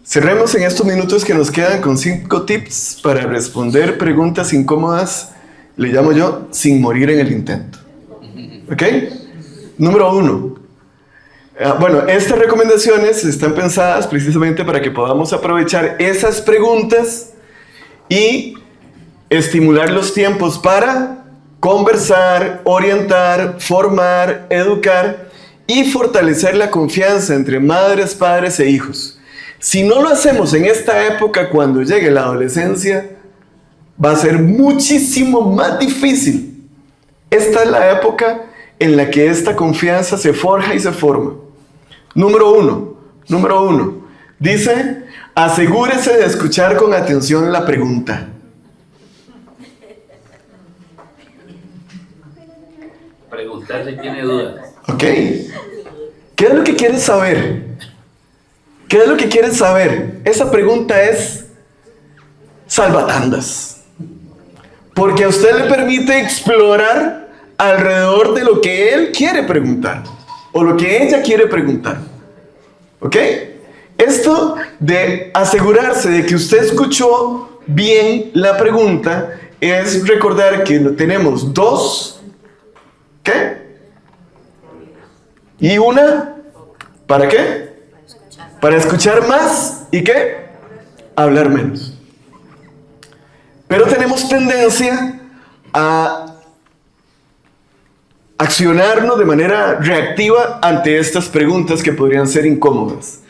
Cerremos en estos minutos que nos quedan con 5 tips para responder preguntas incómodas, le llamo yo, sin morir en el intento. ¿Ok? Número 1. Bueno, estas recomendaciones están pensadas precisamente para que podamos aprovechar esas preguntas y estimular los tiempos para conversar, orientar, formar, educar y fortalecer la confianza entre madres, padres e hijos. Si no lo hacemos en esta época, cuando llegue la adolescencia, va a ser muchísimo más difícil. Esta es la época en la que esta confianza se forja y se forma. Número uno. Dice, asegúrese de escuchar con atención la pregunta. Preguntar si tiene dudas. Ok. ¿Qué es lo que quieren saber? ¿Qué es lo que quieren saber? Esa pregunta es salvatandas. Porque a usted le permite explorar alrededor de lo que él quiere preguntar. O lo que ella quiere preguntar. ¿Ok? Esto de asegurarse de que usted escuchó bien la pregunta es recordar que tenemos dos, ¿qué? Y una, ¿para qué? Para escuchar más y ¿qué? Hablar menos. Pero tenemos tendencia a accionarnos de manera reactiva ante estas preguntas que podrían ser incómodas.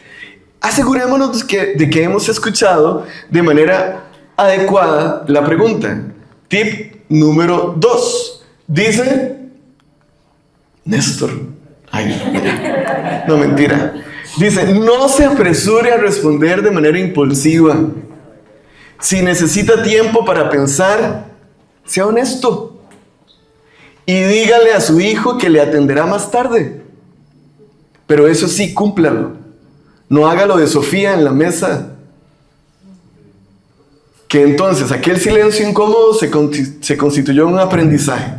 Asegurémonos de que hemos escuchado de manera adecuada la pregunta. Tip número 2. Dice Néstor. Ay, no, mentira. Dice, no se apresure a responder de manera impulsiva. Si necesita tiempo para pensar, sea honesto. Y dígale a su hijo que le atenderá más tarde. Pero eso sí, cúmplalo. No haga lo de Sofía en la mesa. Que entonces aquel silencio incómodo se constituyó en un aprendizaje.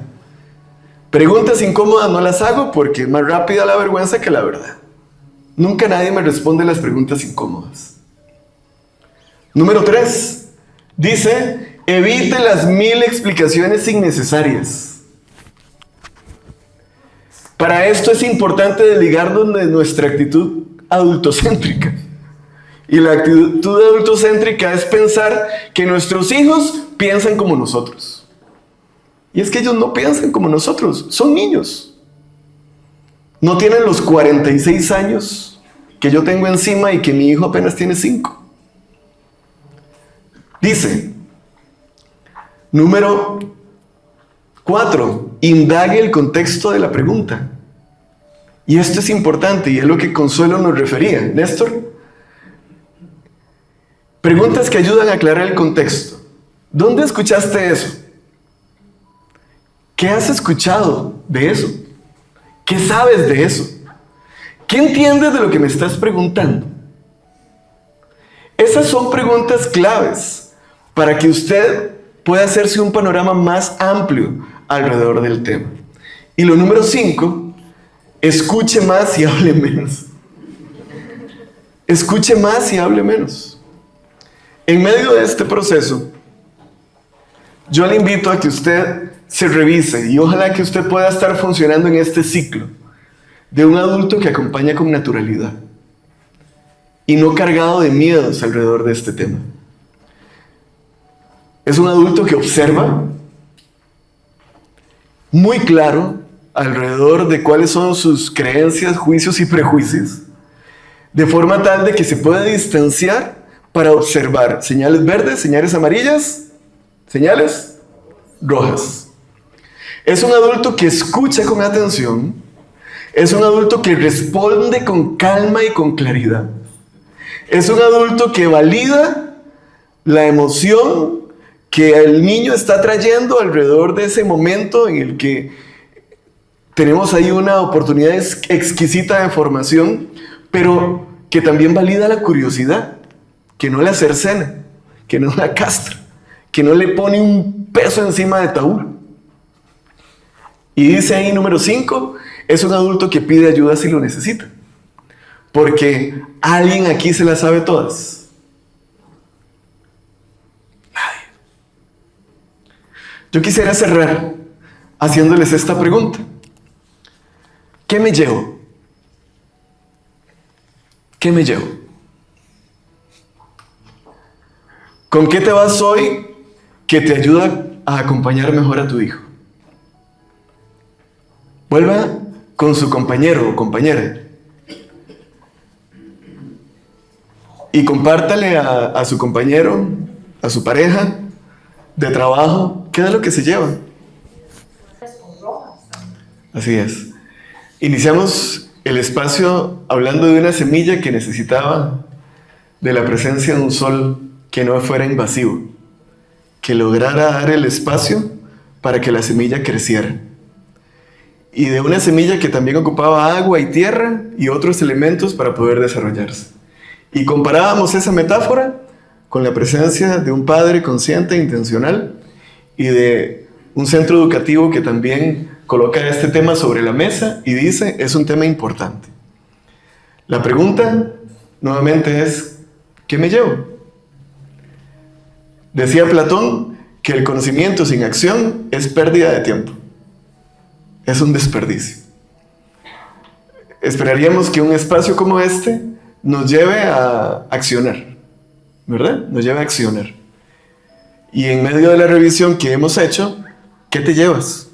Preguntas incómodas no las hago porque es más rápida la vergüenza que la verdad. Nunca nadie me responde las preguntas incómodas. Número 3. Dice, evite las 1000 explicaciones innecesarias. Para esto es importante desligarnos de nuestra actitud adultocéntrica. Y la actitud adultocéntrica es pensar que nuestros hijos piensan como nosotros. Y es que ellos no piensan como nosotros, son niños. No tienen los 46 años que yo tengo encima y que mi hijo apenas tiene 5. Dice, número 4, indague el contexto de la pregunta. Y esto es importante y es lo que Consuelo nos refería. Néstor, preguntas que ayudan a aclarar el contexto. ¿Dónde escuchaste eso? ¿Qué has escuchado de eso? ¿Qué sabes de eso? ¿Qué entiendes de lo que me estás preguntando? Esas son preguntas claves para que usted pueda hacerse un panorama más amplio alrededor del tema. Y lo número 5, escuche más y hable menos. Escuche más y hable menos. En medio de este proceso, yo le invito a que usted se revise y ojalá que usted pueda estar funcionando en este ciclo de un adulto que acompaña con naturalidad y no cargado de miedos alrededor de este tema. Es un adulto que observa muy claro alrededor de cuáles son sus creencias, juicios y prejuicios, de forma tal de que se pueda distanciar para observar señales verdes, señales amarillas, señales rojas. Es un adulto que escucha con atención, es un adulto que responde con calma y con claridad. Es un adulto que valida la emoción que el niño está trayendo alrededor de ese momento en el que tenemos ahí una oportunidad exquisita de formación, pero que también valida la curiosidad, que no la cercena, que no la castra, que no le pone un peso encima de tabú. Y dice ahí número 5, es un adulto que pide ayuda si lo necesita. Porque alguien aquí se las sabe todas. Nadie. Yo quisiera cerrar haciéndoles esta pregunta. ¿Qué me llevo? ¿Qué me llevo? ¿Con qué te vas hoy que te ayuda a acompañar mejor a tu hijo? Vuelva con su compañero o compañera y compártale a su compañero, a su pareja de trabajo, qué es lo que se lleva. Así es. Iniciamos el espacio hablando de una semilla que necesitaba de la presencia de un sol que no fuera invasivo, que lograra dar el espacio para que la semilla creciera. y de una semilla que también ocupaba agua y tierra y otros elementos para poder desarrollarse. Y comparábamos esa metáfora con la presencia de un padre consciente e intencional y de un centro educativo que también coloca este tema sobre la mesa y dice, es un tema importante. La pregunta, nuevamente, es, ¿qué me llevo? Decía Platón que el conocimiento sin acción es pérdida de tiempo. Es un desperdicio. Esperaríamos que un espacio como este nos lleve a accionar, ¿verdad? Nos lleve a accionar. Y en medio de la revisión que hemos hecho, ¿qué te llevas?